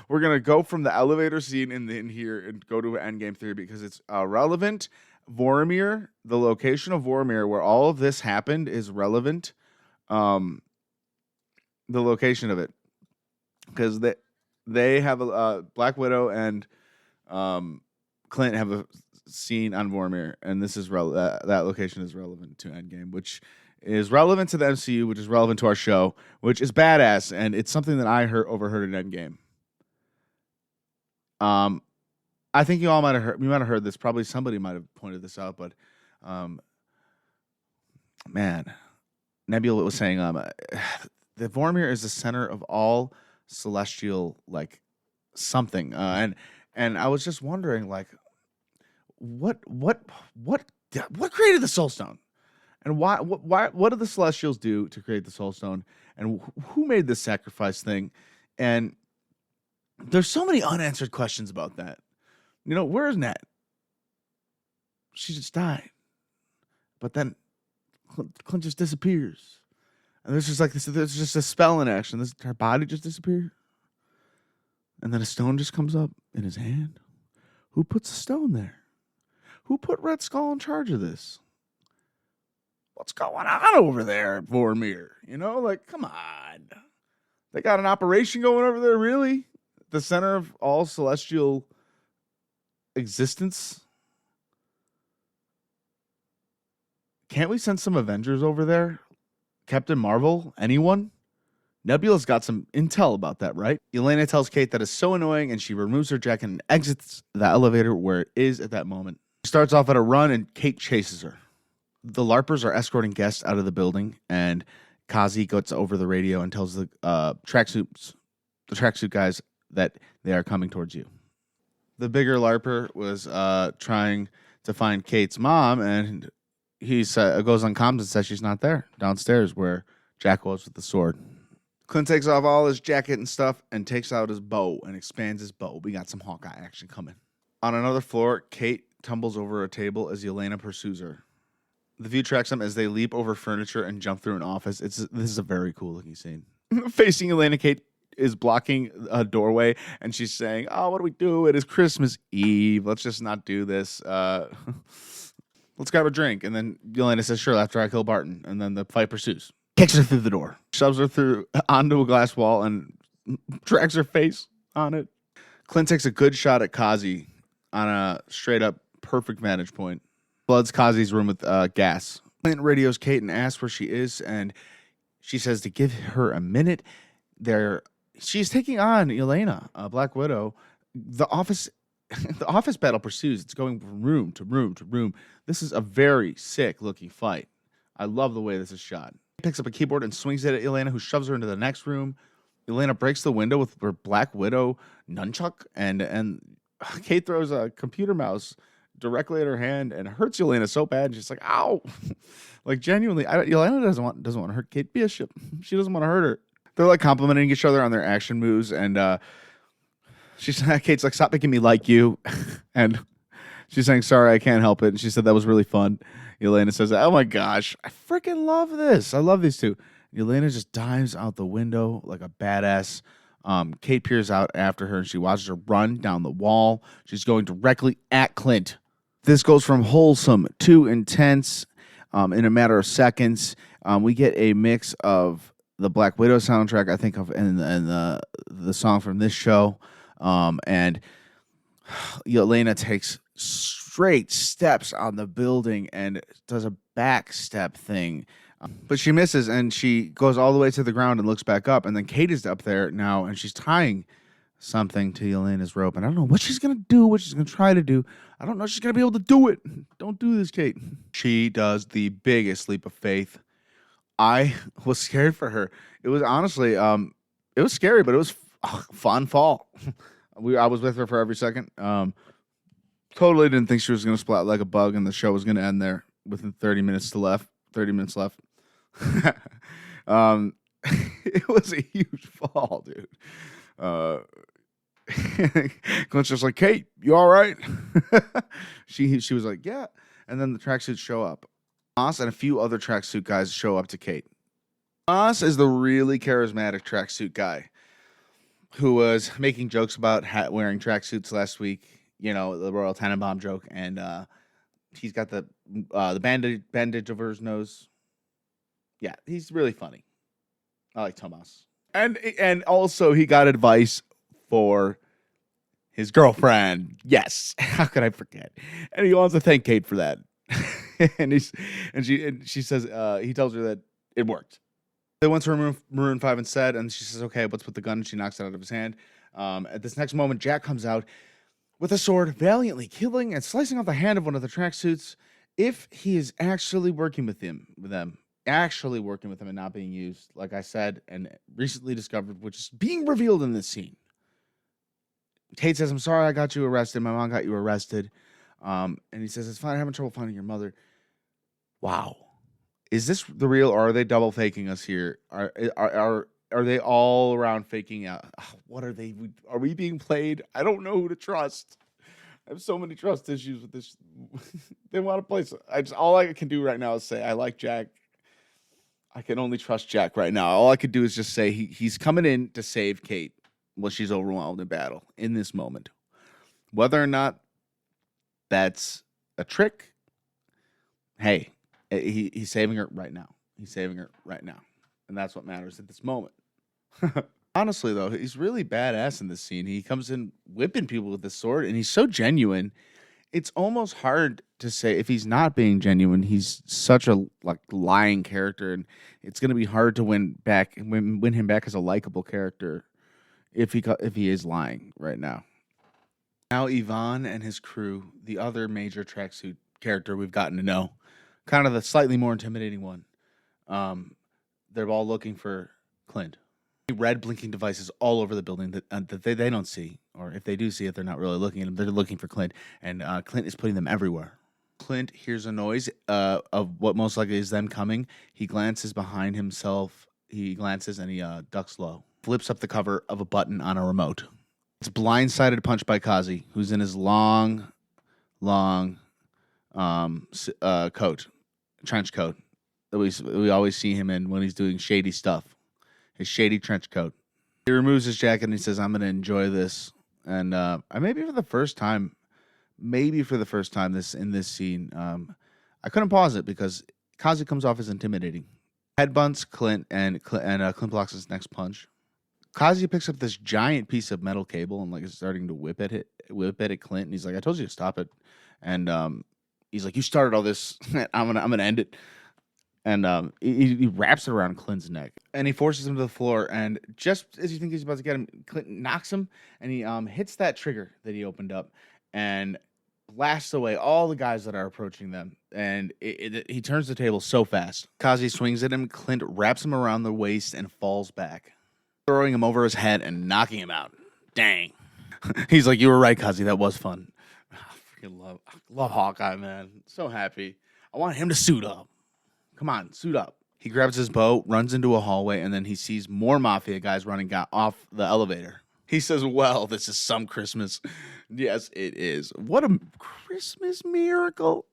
Speaker 1: We're going to go from the elevator scene in here and go to an Endgame theory because it's relevant. Vormir, the location of Vormir where all of this happened is relevant. The location of it. Because they have a Black Widow and Clint have a scene on Vormir, and this is that location is relevant to Endgame, which is relevant to the MCU, which is relevant to our show, which is badass, and it's something that I overheard in Endgame. I think you all might have heard this. Probably somebody might have pointed this out, but man, Nebula was saying the Vormir is the center of all celestial something, and I was just wondering what created the Soul Stone, and what did the Celestials do to create the Soul Stone, and who made this sacrifice thing? And there's so many unanswered questions about that. Where's Nat? She just died, but then Clint just disappears, and there's just a spell in action. Her body just disappeared, and then a stone just comes up in his hand. Who puts the stone there? Who put Red Skull in charge of this? What's going on over there at Vormir? Come on. They got an operation going over there, really? The center of all celestial existence? Can't we send some Avengers over there? Captain Marvel? Anyone? Nebula's got some intel about that, right? Yelena tells Kate that it's so annoying, and she removes her jacket and exits the elevator where it is at that moment. She starts off at a run, and Kate chases her. The LARPers are escorting guests out of the building, and Kazi gets over the radio and tells the tracksuit guys that they are coming towards you. The bigger LARPer was trying to find Kate's mom, and he goes on comms and says she's not there, downstairs where Jack was with the sword. Clint takes off all his jacket and stuff and takes out his bow and expands his bow. We got some Hawkeye action coming. On another floor, Kate tumbles over a table as Yelena pursues her. The view tracks them as they leap over furniture and jump through an office. This is a very cool looking scene. Facing Yelena, Kate is blocking a doorway, and she's saying, "Oh, what do we do? It is Christmas Eve. Let's just not do this. Let's grab a drink." And then Yelena says, "Sure, after I kill Barton." And then the fight pursues. Kicks her through the door, shoves her onto a glass wall, and drags her face on it. Clint takes a good shot at Kazi on a straight up perfect vantage point. Floods Kazi's room with gas. Clint radios Kate and asks where she is, and she says to give her a minute. She's taking on Yelena, Black Widow. The office battle pursues. It's going from room to room to room. This is a very sick looking fight. I love the way this is shot. He picks up a keyboard and swings it at Yelena, who shoves her into the next room. Yelena breaks the window with her Black Widow nunchuck, and Kate throws a computer mouse directly at her hand and hurts Yelena so bad. And she's like, "Ow!" Genuinely, Yelena doesn't want to hurt Kate Bishop. She doesn't want to hurt her. They're complimenting each other on their action moves, and Kate's like, "Stop making me like you," and she's saying, "Sorry, I can't help it." And she said that was really fun. Yelena says, "Oh my gosh, I freaking love this. I love these two." Yelena just dives out the window like a badass. Kate peers out after her, and she watches her run down the wall. She's going directly at Clint. This goes from wholesome to intense in a matter of seconds. We get a mix of the Black Widow soundtrack, I think, and the song from this show. And Yelena takes straight steps on the building and does a back step thing. But she misses, and she goes all the way to the ground and looks back up. And then Kate is up there now, and she's tying something to Yelena's rope. And I don't know what she's going to do, what she's going to try to do. I don't know if she's going to be able to do it. Don't do this, Kate. She does the biggest leap of faith. I was scared for her. It was honestly, it was scary, but it was fun fall. I was with her for every second. Totally didn't think she was going to splat like a bug, and the show was going to end there within 30 minutes left. 30 minutes left. um, it was a huge fall, dude. Clint's just like, Kate, you all right? She was like, yeah. And then the tracksuits show up. Moss and a few other tracksuit guys show up to Kate. Moss is the really charismatic tracksuit guy who was making jokes about wearing tracksuits last week. You know, the Royal Tenenbaum joke, and he's got the bandage over his nose. Yeah, he's really funny. I like Tomas. And also he got advice for his girlfriend. Yes, how could I forget? And he wants to thank Kate for that. and she says he tells her that it worked. They went to Maroon 5 and said, and she says, okay, what's with the gun? And she knocks it out of his hand. At this next moment, Jack comes out with a sword, valiantly killing and slicing off the hand of one of the tracksuits. If he is actually working with them, and not being used, like I said, and recently discovered, which is being revealed in this scene. Kate says, I'm sorry I got you arrested. My mom got you arrested. And he says, it's fine. I'm having trouble finding your mother. Wow. Is this the real, or are they double faking us here? Are they all around faking out? What are they? Are we being played? I don't know who to trust. I have so many trust issues with this. They want to play. All I can do right now is say I like Jack. I can only trust Jack right now. All I could do is just say he's coming in to save Kate while she's overwhelmed in battle in this moment. Whether or not that's a trick, hey, he's saving her right now. He's saving her right now. And that's what matters at this moment. Honestly, though, he's really badass in this scene. He comes in whipping people with this sword, and he's so genuine. It's almost hard to say if he's not being genuine. He's such a lying character, and it's going to be hard to win him back as a likable character if he is lying right now. Now Yvonne and his crew, the other major tracksuit character we've gotten to know, kind of the slightly more intimidating one. They're all looking for Clint. Red blinking devices all over the building that they don't see, or if they do see it, they're not really looking at him. They're looking for Clint, and Clint is putting them everywhere. Clint hears a noise of what most likely is them coming. He glances behind himself. He glances and he ducks low. Flips up the cover of a button on a remote. It's blindsided punch by Kazi, who's in his long coat, trench coat that we always see him in when he's doing shady stuff. His shady trench coat. He removes his jacket and he says, I'm going to enjoy this. And maybe for the first time in this scene, I couldn't pause it because Kazi comes off as intimidating. Headbutts Clint and Clint blocks his next punch. Kazi picks up this giant piece of metal cable and is starting to whip at it Clint, and he's like, I told you to stop it. And he's like, you started all this. I'm gonna end it. And he wraps it around Clint's neck, and he forces him to the floor. And just as you think he's about to get him, Clint knocks him, and he hits that trigger that he opened up, and blasts away all the guys that are approaching them. And he turns the table so fast. Kazi swings at him. Clint wraps him around the waist and falls back, throwing him over his head and knocking him out. Dang. He's like, you were right, Kazi. That was fun. I freaking love Hawkeye, man. So happy. I want him to suit up. Come on, suit up. He grabs his bow, runs into a hallway, and then he sees more mafia guys running off the elevator. He says, well, this is some Christmas. Yes, it is. What a Christmas miracle.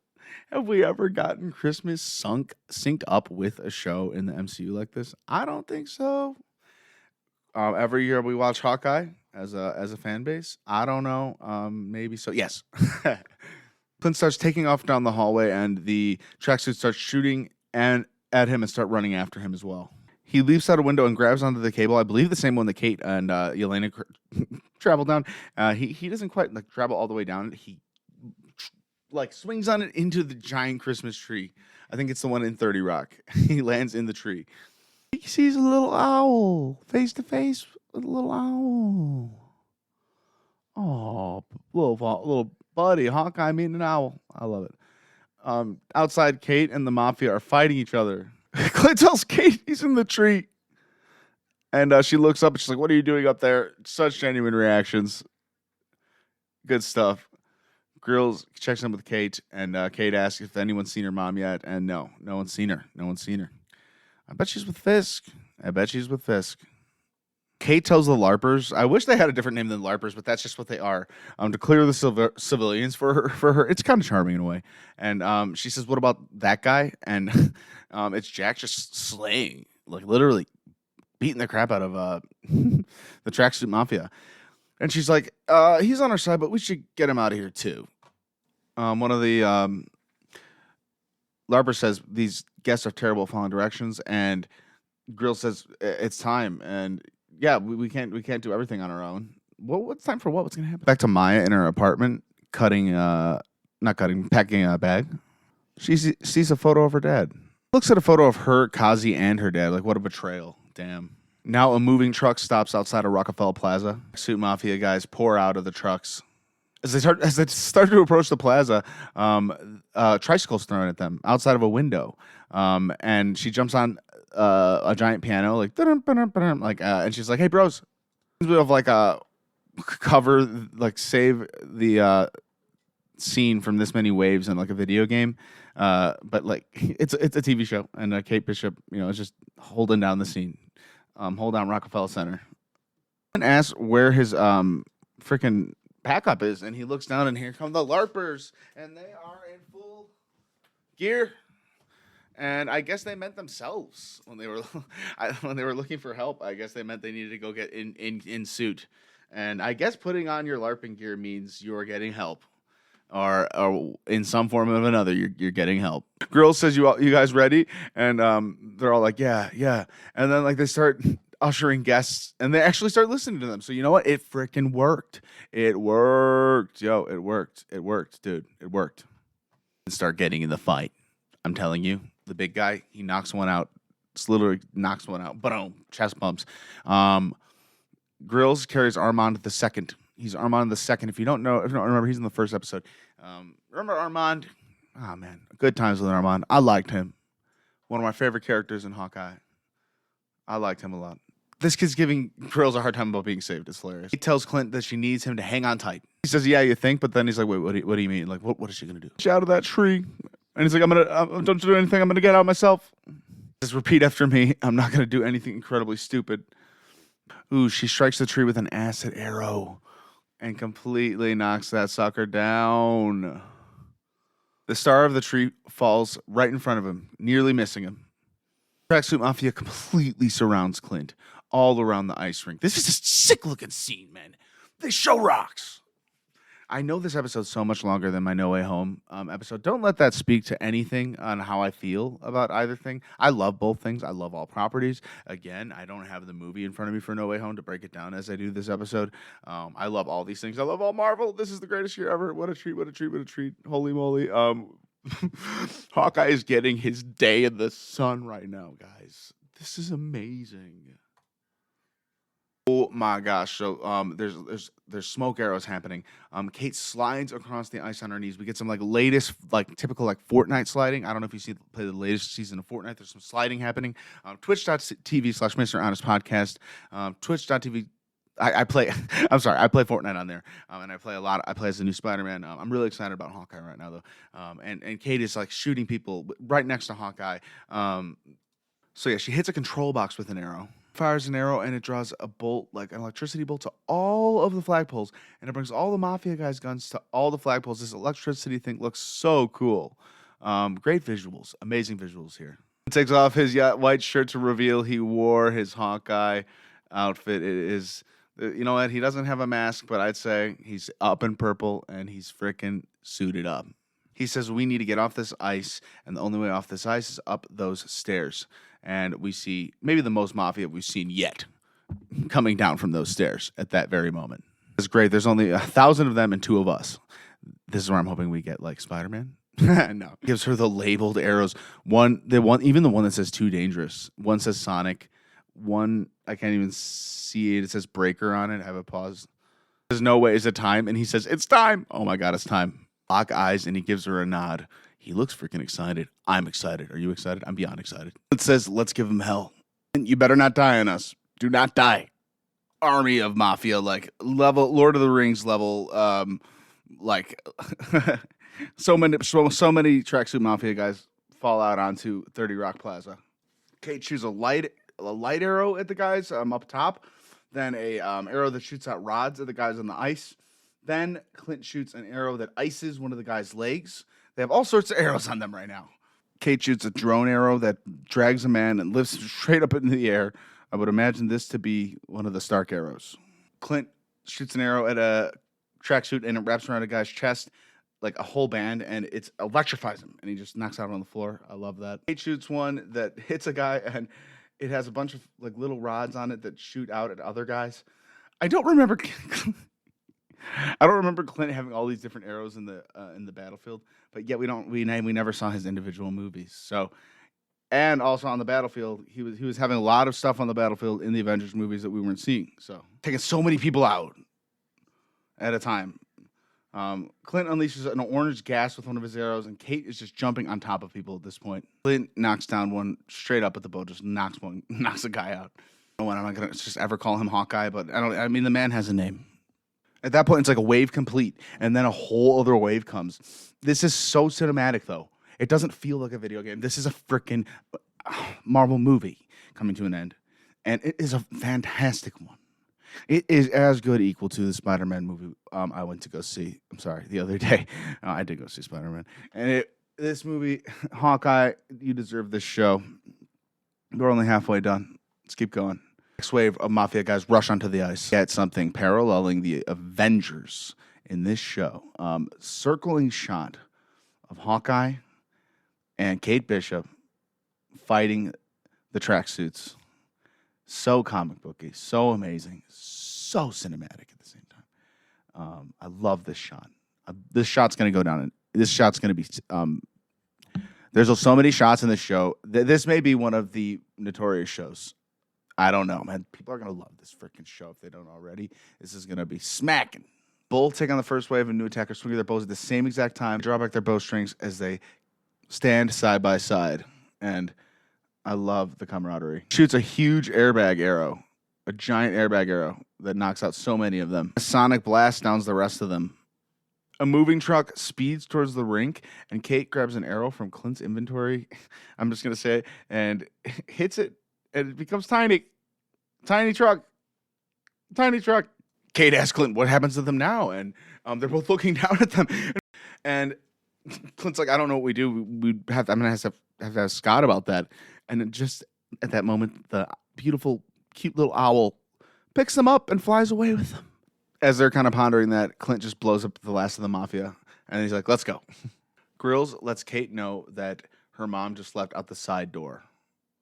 Speaker 1: Have we ever gotten Christmas synced up with a show in the MCU like this? I don't think so. Every year we watch Hawkeye as a fan base. I don't know. Maybe so. Yes. Clint starts taking off down the hallway, and the tracksuit starts shooting at him and start running after him as well. He leaps out a window and grabs onto the cable. I believe the same one that Kate and Yelena travel down. He doesn't quite travel all the way down. He swings on it into the giant Christmas tree. I think it's the one in 30 Rock. He lands in the tree. He sees a little owl face to face with a little owl. Oh, little buddy, Hawkeye meeting an owl. I love it. Outside, Kate and the mafia are fighting each other. Clint tells Kate he's in the tree. And she looks up and she's like, "What are you doing up there?" Such genuine reactions. Good stuff. Grills checks in with Kate, and Kate asks if anyone's seen her mom yet. And no one's seen her. No one's seen her. I bet she's with Fisk. Kate tells the LARPers, I wish they had a different name than LARPers, but that's just what they are, to clear the civilians for her. It's kind of charming in a way. And she says, "What about that guy?" And it's Jack just slaying, like literally beating the crap out of the tracksuit mafia. And she's like, "He's on our side, but we should get him out of here too." One of the LARPers says, "These guests are terrible at following directions," and Grill says, "It's time." And yeah, we can't do everything on our own. What's time for what? What's gonna happen? Back to Maya in her apartment, packing a bag. She sees a photo of her dad. Looks at a photo of her, Kazi, and her dad. Like, what a betrayal. Damn. Now a moving truck stops outside of Rockefeller Plaza. Suit Mafia guys pour out of the trucks. As they start to approach the plaza, tricycles thrown at them outside of a window. And she jumps on a giant piano, like, and she's like, "Hey, bros," of like a cover, like save the scene from this many waves in like a video game. But like it's a TV show, and Kate Bishop, is just holding down the scene. Hold down Rockefeller Center. And asks where his freaking backup is, and he looks down, and here come the LARPers, and they are in full gear. And I guess they meant themselves when they were looking for help. I guess they meant they needed to go get in suit. And I guess putting on your LARPing gear means you're getting help, or in some form of another, you're getting help. Girl says, "You guys ready?" And they're all like, "Yeah." And then like they start ushering guests, and they actually start listening to them. So you know what? It freaking worked. It worked, yo. It worked. It worked, dude. It worked. And start getting in the fight. I'm telling you, the big guy, he knocks one out. Just literally knocks one out. Boom, chest bumps. Grills carries Armand the second. He's Armand the second. If you don't remember, he's in the first episode. Remember Armand? Oh man, good times with Armand. I liked him. One of my favorite characters in Hawkeye. I liked him a lot. This kid's giving Grills a hard time about being saved. It's hilarious. He tells Clint that she needs him to hang on tight. He says, "Yeah, you think," but then he's like, "Wait, what do you mean? Like, what is she gonna do?" She's out of that tree, and he's like, don't do anything. I'm gonna get out myself." Just repeat after me. I'm not gonna do anything incredibly stupid. Ooh, she strikes the tree with an acid arrow and completely knocks that sucker down. The star of the tree falls right in front of him, nearly missing him. Tracksuit Mafia completely surrounds Clint all around the ice rink. This is a sick-looking scene, man. They show rocks. I know this episode's so much longer than my No Way Home episode. Don't let that speak to anything on how I feel about either thing. I love both things. I love all properties. Again, I don't have the movie in front of me for No Way Home to break it down as I do this episode. I love all these things. I love all Marvel. This is the greatest year ever. What a treat, what a treat, what a treat. Holy moly. Hawkeye is getting his day in the sun right now, guys. This is amazing. Oh my gosh! So there's smoke arrows happening. Kate slides across the ice on her knees. We get some like latest typical Fortnite sliding. I don't know if you play the latest season of Fortnite. There's some sliding happening. Twitch.tv/Mr. Honest Podcast. Twitch.tv. I play. I'm sorry. I play Fortnite on there, and I play a lot. I play as the new Spider-Man. I'm really excited about Hawkeye right now, though. And Kate is like shooting people right next to Hawkeye. So yeah, she hits a control box with an arrow. Fires an arrow, and it draws a bolt, like an electricity bolt, to all of the flagpoles, and it brings all the Mafia guys' guns to all the flagpoles. This electricity thing looks so cool. Great visuals, amazing visuals here. He takes off his white shirt to reveal he wore his Hawkeye outfit. It is, you know what? He doesn't have a mask, but I'd say he's up in purple, and he's freaking suited up. He says, "We need to get off this ice, and the only way off this ice is up those stairs." And we see maybe the most Mafia we've seen yet coming down from those stairs at that very moment. It's great. There's only 1,000 of them and 2 of us. This is where I'm hoping we get like Spider-Man. No. Gives her the labeled arrows. Even the one that says "Too Dangerous." One says Sonic. One, I can't even see it. It says Breaker on it. I have a pause. There's no way. Is it time? And he says, "It's time." Oh my God, it's time. Lock eyes, and he gives her a nod.
Speaker 2: He looks freaking excited. I'm excited. Are you excited? I'm beyond excited. It says, let's give him hell. You better not die on us. Do not die. Army of Mafia, like level Lord of the Rings level, like so many tracksuit Mafia guys fall out onto 30 Rock Plaza. Kate shoots a light arrow at the guys up top, then a arrow that shoots out rods at the guys on the ice. Then Clint shoots an arrow that ices one of the guys' legs. They have all sorts of arrows on them right now. Kate shoots a drone arrow that drags a man and lifts him straight up into the air. I would imagine this to be one of the Stark arrows. Clint shoots an arrow at a tracksuit and it wraps around a guy's chest like a whole band and it electrifies him and he just knocks out on the floor. I love that. Kate shoots one that hits a guy and it has a bunch of like little rods on it that shoot out at other guys. I don't remember Clint having all these different arrows in the battlefield, but yet we never saw his individual movies. So. And also on the battlefield, he was having a lot of stuff on the battlefield in the Avengers movies that we weren't seeing. So taking so many people out at a time. Clint unleashes an orange gas with one of his arrows, and Kate is just jumping on top of people at this point. Clint knocks down one straight up at the boat, just knocks a guy out. I'm not gonna just ever call him Hawkeye, but I mean the man has a name. At that point, it's like a wave complete, and then a whole other wave comes. This is so cinematic, though. It doesn't feel like a video game. This is a freaking Marvel movie coming to an end. And it is a fantastic one. It is as good equal to the Spider-Man movie I went to go see. I'm sorry, the other day. I did go see Spider-Man. And this movie, Hawkeye, you deserve this show. We're only halfway done. Let's keep going. Next wave of Mafia guys rush onto the ice. Get something paralleling the Avengers in this show. Circling shot of Hawkeye and Kate Bishop fighting the tracksuits. So comic booky, so amazing, so cinematic at the same time. I love this shot. This shot's going to go down. This shot's going to be... there's so many shots in this show. This may be one of the notorious shows. I don't know, man. People are going to love this freaking show if they don't already. This is going to be smacking. Both take on the first wave of new attackers, swinging their bows at the same exact time, draw back their bowstrings as they stand side by side, and I love the camaraderie. Shoots a huge airbag arrow, a giant airbag arrow that knocks out so many of them. A sonic blast downs the rest of them. A moving truck speeds towards the rink, and Kate grabs an arrow from Clint's inventory. I'm just going to say it, and hits it, and it becomes tiny. Tiny truck. Tiny truck. Kate asks Clint, what happens to them now? And they're both looking down at them. And Clint's like, I don't know what we do. I'm gonna have to ask Scott about that. And then just at that moment, the beautiful, cute little owl picks them up and flies away with them. As they're kind of pondering that, Clint just blows up the last of the Mafia, and he's like, let's go. Grills lets Kate know that her mom just left out the side door.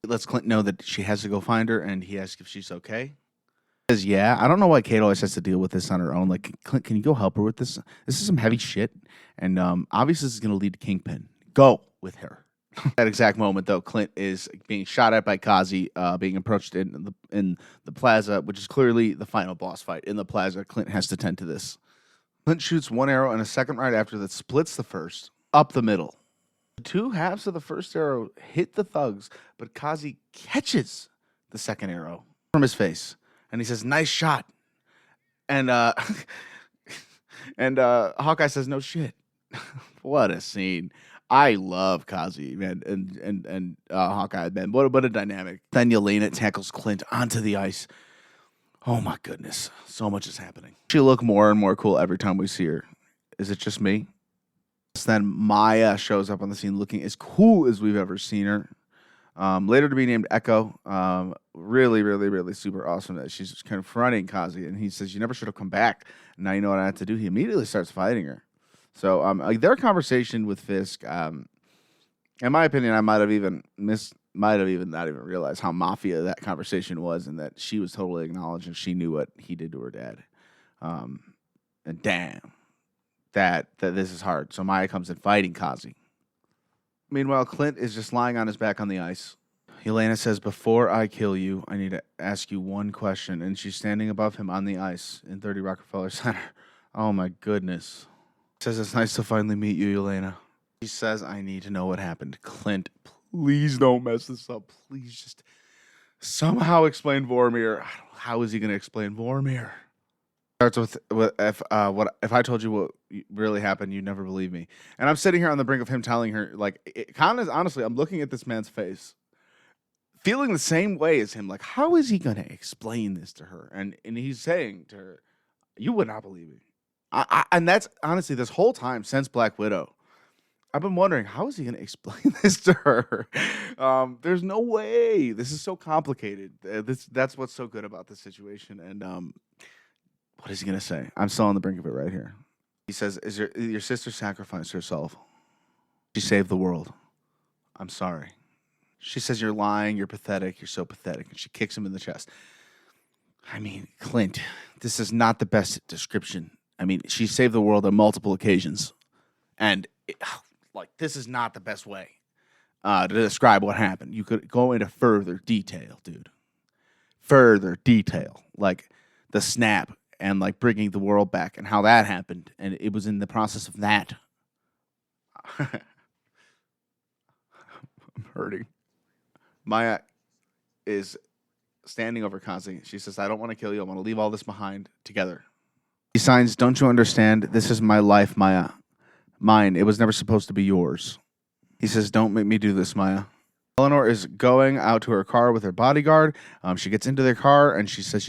Speaker 2: It lets Clint know that she has to go find her, and he asks if she's okay. Says, yeah, I don't know why Kate always has to deal with this on her own. Like, Clint, can you go help her with this? This is some heavy shit. And obviously this is going to lead to Kingpin. Go with her. At that exact moment, though, Clint is being shot at by Kazi, being approached in the plaza, which is clearly the final boss fight. In the plaza, Clint has to tend to this. Clint shoots one arrow and a second right after that splits the first up the middle. The two halves of the first arrow hit the thugs, but Kazi catches the second arrow from his face. And he says, nice shot. And Hawkeye says, no shit. What a scene. I love Kazi, man, and Hawkeye, man. What a dynamic. Then Yelena tackles Clint onto the ice. Oh, my goodness. So much is happening. She look more and more cool every time we see her. Is it just me? Then Maya shows up on the scene looking as cool as we've ever seen her. Later to be named Echo. Really, really, really super awesome that she's confronting Kazi, and he says, you never should have come back. Now you know what I have to do. He immediately starts fighting her. So their conversation with Fisk, in my opinion, I might have even not even realized how mafia that conversation was, and that she was totally acknowledging she knew what he did to her dad. And damn, that this is hard. So Maya comes in fighting Kazi. Meanwhile, Clint is just lying on his back on the ice. Yelena says, before I kill you, I need to ask you one question. And she's standing above him on the ice in 30 Rockefeller Center. Oh, my goodness. Says, it's nice to finally meet you, Yelena. She says, I need to know what happened. Clint, please don't mess this up. Please just somehow explain Vormir. How is he going to explain Vormir? Starts with if I told you what really happened, you'd never believe me. And I'm sitting here on the brink of him telling her, like, it kind of honestly, I'm looking at this man's face, feeling the same way as him. Like, how is he going to explain this to her? And he's saying to her, you would not believe me. And that's honestly this whole time since Black Widow, I've been wondering, how is he going to explain this to her? There's no way. This is so complicated. That's what's so good about this situation. And what is he going to say? I'm still on the brink of it right here. He says, "Is your sister sacrificed herself? She saved the world. I'm sorry." She says, "You're lying. You're pathetic. You're so pathetic." And she kicks him in the chest. I mean, Clint, this is not the best description. I mean, she saved the world on multiple occasions. And this is not the best way to describe what happened. You could go into further detail, dude. Further detail. Like the snap and like bringing the world back and how that happened. And it was in the process of that. I'm hurting. Maya is standing over Kazi. She says, I don't want to kill you. I want to leave all this behind together. He signs, don't you understand? This is my life, Maya. Mine. It was never supposed to be yours. He says, don't make me do this, Maya. Eleanor is going out to her car with her bodyguard. She gets into their car and she says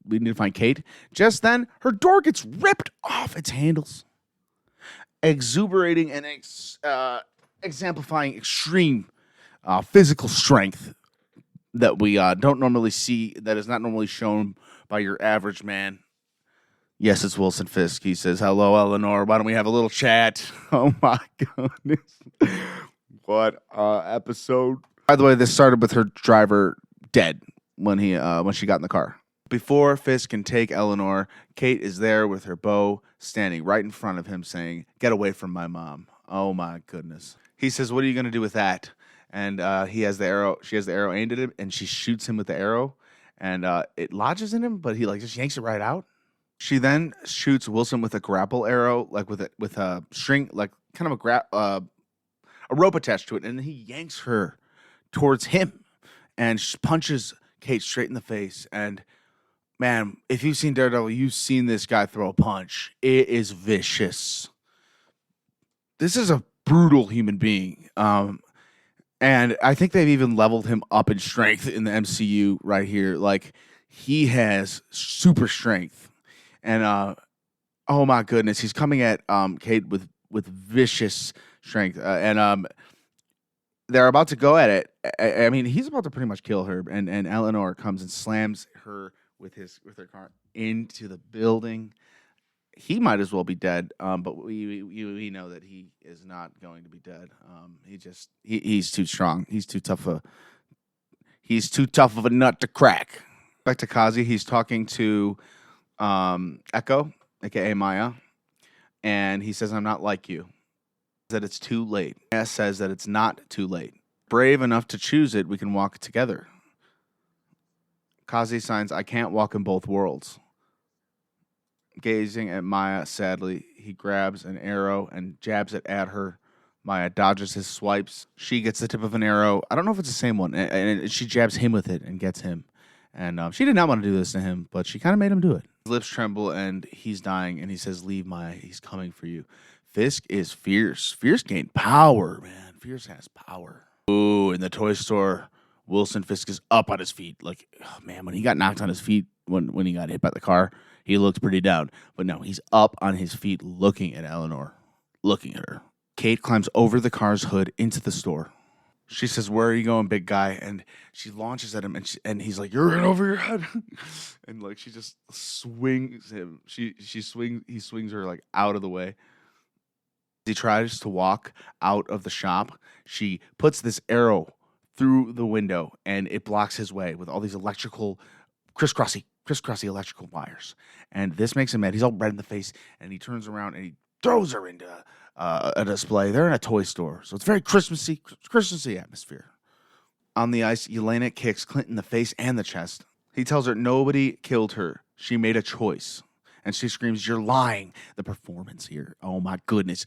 Speaker 2: we need to find Kate. Just then, her door gets ripped off its handles, exuberating and exemplifying extreme physical strength that we don't normally see, that is not normally shown by your average man. Yes, it's Wilson Fisk. He says, hello, Eleanor. Why don't we have a little chat? Oh, my goodness. What episode? By the way, this started with her driver dead when she got in the car. Before Fisk can take Eleanor, Kate is there with her bow, standing right in front of him, saying, get away from my mom. Oh, my goodness. He says, what are you going to do with that? And he has the arrow. She has the arrow aimed at him, and she shoots him with the arrow. And it lodges in him, but he just yanks it right out. She then shoots Wilson with a grapple arrow, like with a string, like kind of a rope attached to it, and then he yanks her towards him and punches Kate straight in the face. And man, if you've seen Daredevil, you've seen this guy throw a punch. It is vicious. This is a brutal human being. And I think they've even leveled him up in strength in the MCU right here. Like, he has super strength. And oh my goodness, he's coming at Kate with vicious strength. And they're about to go at it. I mean, he's about to pretty much kill her. And Eleanor comes and slams her with her car into the building. He might as well be dead, but we know that he is not going to be dead. He's too strong. He's too tough of a nut to crack. Back to Kazi, he's talking to Echo, aka Maya, and he says, "I'm not like you." That it's too late. Maya says that it's not too late. Brave enough to choose it, we can walk together. Kazi signs, "I can't walk in both worlds." Gazing at Maya sadly, he grabs an arrow and jabs it at her. Maya dodges his swipes. She gets the tip of an arrow. I don't know if it's the same one. And she jabs him with it and gets him. And she did not want to do this to him, but she kind of made him do it. His lips tremble and he's dying. And he says, leave, Maya. He's coming for you. Fisk is fierce. Fierce gained power, man. Fierce has power. Ooh, in the toy store, Wilson Fisk is up on his feet. Like, oh, man, when he got knocked on his feet, when he got hit by the car, he looked pretty down. But no, he's up on his feet looking at Eleanor, looking at her. Kate climbs over the car's hood into the store. She says, where are you going, big guy? And she launches at him, and he's like, you're in over your head. And like she just swings him. He swings her like out of the way. He tries to walk out of the shop. She puts this arrow through the window, and it blocks his way with all these electrical crisscrossy electrical wires. And this makes him mad. He's all red in the face, and he turns around and he throws her into a display. They're in a toy store, so it's very Christmassy atmosphere. On the ice, Yelena kicks Clint in the face and the chest. He tells her nobody killed her. She made a choice. And she screams, you're lying. The performance here. Oh, my goodness.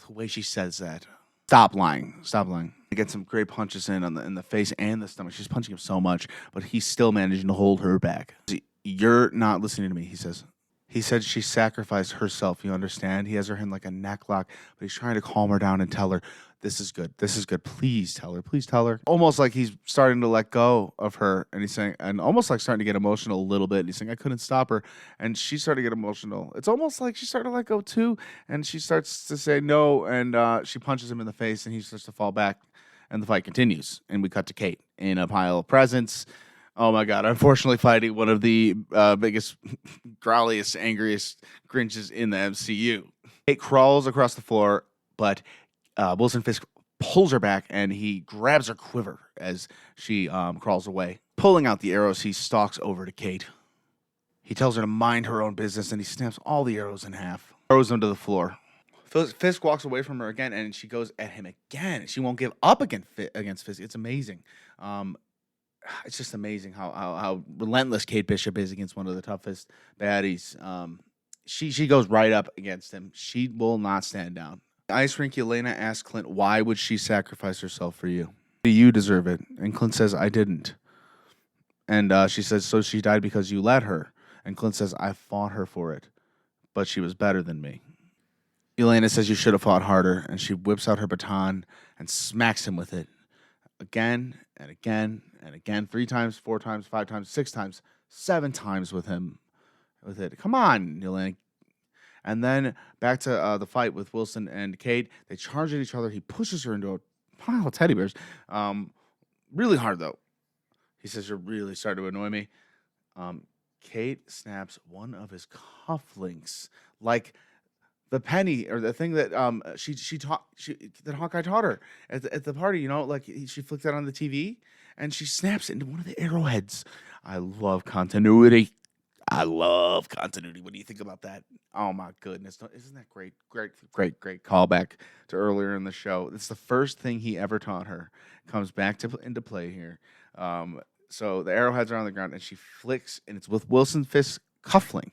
Speaker 2: The way she says that. Stop lying. Stop lying. They get some great punches in the face and the stomach. She's punching him so much, but he's still managing to hold her back. You're not listening to me, he says. He said she sacrificed herself, you understand? He has her in like a neck lock, but he's trying to calm her down and tell her, this is good. This is good. Please tell her. Please tell her. Almost like he's starting to let go of her. And he's saying, and almost like starting to get emotional a little bit. And he's saying, I couldn't stop her. And she's starting to get emotional. It's almost like she's starting to let go too. And she starts to say no. And she punches him in the face and he starts to fall back. And the fight continues. And we cut to Kate in a pile of presents. Oh my God. Unfortunately, fighting one of the biggest, growliest, angriest Grinches in the MCU. Kate crawls across the floor, but Wilson Fisk pulls her back and he grabs her quiver as she crawls away. Pulling out the arrows, he stalks over to Kate. He tells her to mind her own business and he snaps all the arrows in half, throws them to the floor. Fisk walks away from her again and she goes at him again. She won't give up against Fisk. It's amazing. It's just amazing how relentless Kate Bishop is against one of the toughest baddies. She goes right up against him. She will not stand down. Ice rink, Yelena asks Clint, why would she sacrifice herself for you? Do you deserve it? And Clint says, I didn't. And she says, so she died because you let her. And Clint says, I fought her for it, but she was better than me. Yelena says, you should have fought harder. And she whips out her baton and smacks him with it. Again and again and again, 3 times, 4 times, 5 times, 6 times, 7 times with him. With it. Come on, Yelena. And then back to the fight with Wilson and Kate. They charge at each other. He pushes her into a pile of teddy bears. Really hard, though. He says, you're really starting to annoy me. Kate snaps one of his cufflinks, like the penny or the thing that that Hawkeye taught her at the party. You know, like she flicked that on the TV, and she snaps it into one of the arrowheads. I love continuity. What do you think about that? Oh my goodness. Isn't that great? Great callback to earlier in the show. It's the first thing he ever taught her. Comes back into play here. So the arrowheads are on the ground and she flicks, and it's with Wilson Fisk's cufflink,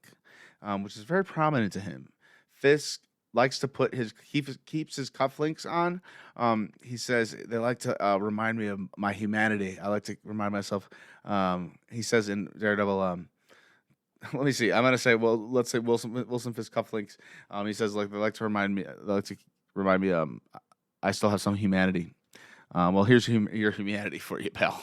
Speaker 2: which is very prominent to him. Fisk likes to put keeps his cufflinks on. He says they like to remind me of my humanity. I like to remind myself. He says in Daredevil, let me see. I'm gonna say, well, let's say Wilson Fisk cufflinks. He says they like to remind me. I still have some humanity. Well, here's your humanity for you, pal.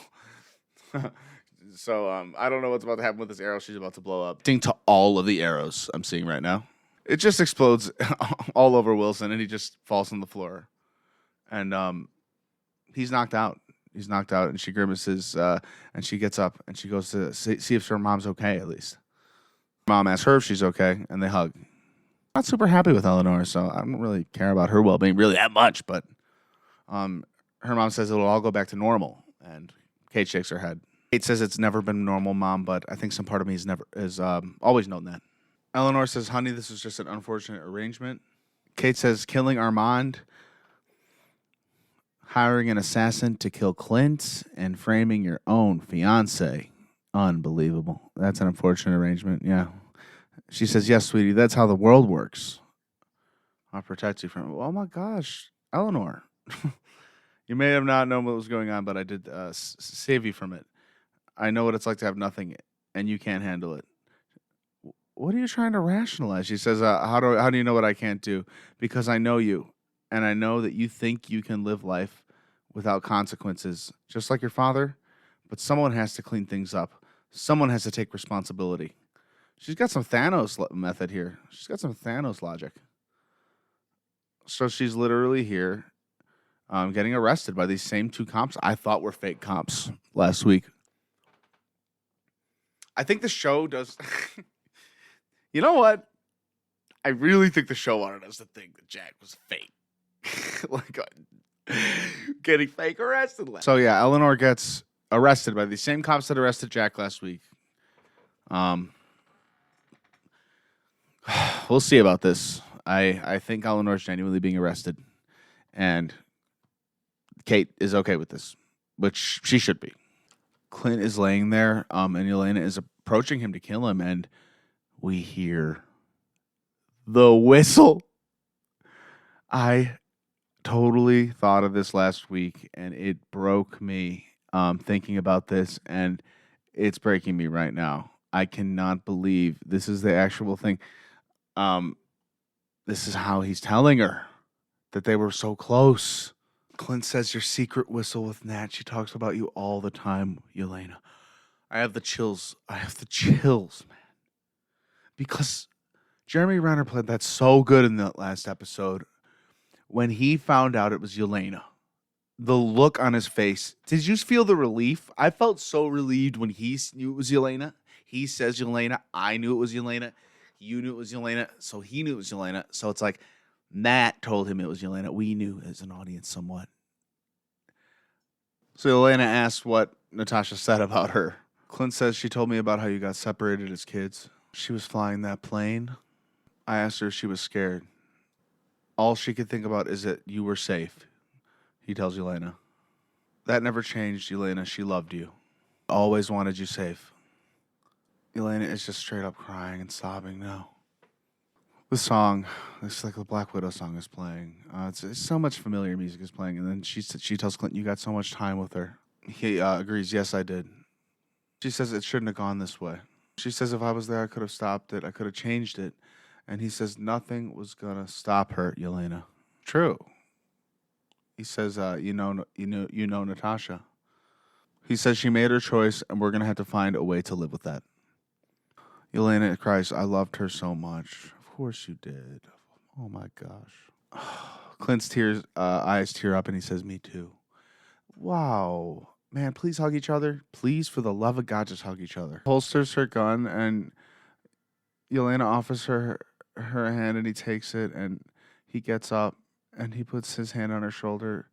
Speaker 2: So I don't know what's about to happen with this arrow. She's about to blow up. To all of the arrows I'm seeing right now, it just explodes all over Wilson, and he just falls on the floor, and he's knocked out. He's knocked out, and she grimaces, and she gets up, and she goes to see if her mom's okay at least. Mom asks her if she's okay, and they hug. Not super happy with Eleanor, so I don't really care about her well-being really that much, but her mom says it'll all go back to normal, and Kate shakes her head. Kate says it's never been normal, Mom, but I think some part of me has always known that. Eleanor says, honey, this was just an unfortunate arrangement. Kate says, killing Armand, hiring an assassin to kill Clint, and framing your own fiancé. Unbelievable. That's an unfortunate arrangement, yeah. She says, yes, sweetie, that's how the world works. I'll protect you from it. Oh, my gosh, Eleanor. You may have not known what was going on, but I did save you from it. I know what it's like to have nothing, and you can't handle it. What are you trying to rationalize? She says, how do you know what I can't do? Because I know you, and I know that you think you can live life without consequences, just like your father, but someone has to clean things up. Someone has to take responsibility. She's got some Thanos method here. She's got some Thanos logic. So she's literally here getting arrested by these same 2 cops I thought were fake cops last week. I think the show does... You know what? I really think the show wanted us to think that Jack was fake. Getting fake arrested. So yeah, Eleanor gets arrested by the same cops that arrested Jack last week. We'll see about this. I think Eleanor's genuinely being arrested, and Kate is okay with this, which she should be. Clint is laying there, and Yelena is approaching him to kill him, and we hear the whistle. I
Speaker 1: totally thought of this last week, and it broke me thinking about this, and it's breaking me right now. I cannot believe this is the actual thing. Um, this is how he's telling her that they were so close. Clint says your secret whistle with Nat. She talks about you all the time, Yelena. I have the chills. I have the chills, man. Because Jeremy Renner played that so good in that last episode. When he found out it was Yelena, the look on his face. Did you feel the relief? I felt so relieved when he knew it was Yelena. He says Yelena. I knew it was Yelena. You knew it was Yelena. So he knew it was Yelena. So it's like Matt told him it was Yelena. We knew as an audience somewhat. So Yelena asked what Natasha said about her. Clint says she told me about how you got separated as kids. She was flying that plane. I asked her if she was scared. All she could think about is that you were safe. He tells Yelena. That never changed, Yelena. She loved you. Always wanted you safe. Yelena is just straight up crying and sobbing now. The song, it's like the Black Widow song is playing. It's so much familiar music is playing. And then she tells Clint, you got so much time with her. He agrees, yes, I did. She says it shouldn't have gone this way. She says if I was there, I could have stopped it. I could have changed it. And he says nothing was going to stop her, Yelena. True. He says, you know Natasha. He says she made her choice, and we're going to have to find a way to live with that. Yelena cries, I loved her so much. Of course you did. Oh, my gosh. Clint's eyes tear up, and he says, me too. Wow. Man, please hug each other. Please, for the love of God, just hug each other. Holsters her gun, and Yelena offers her hand, and he takes it, and he gets up, and he puts his hand on her shoulder,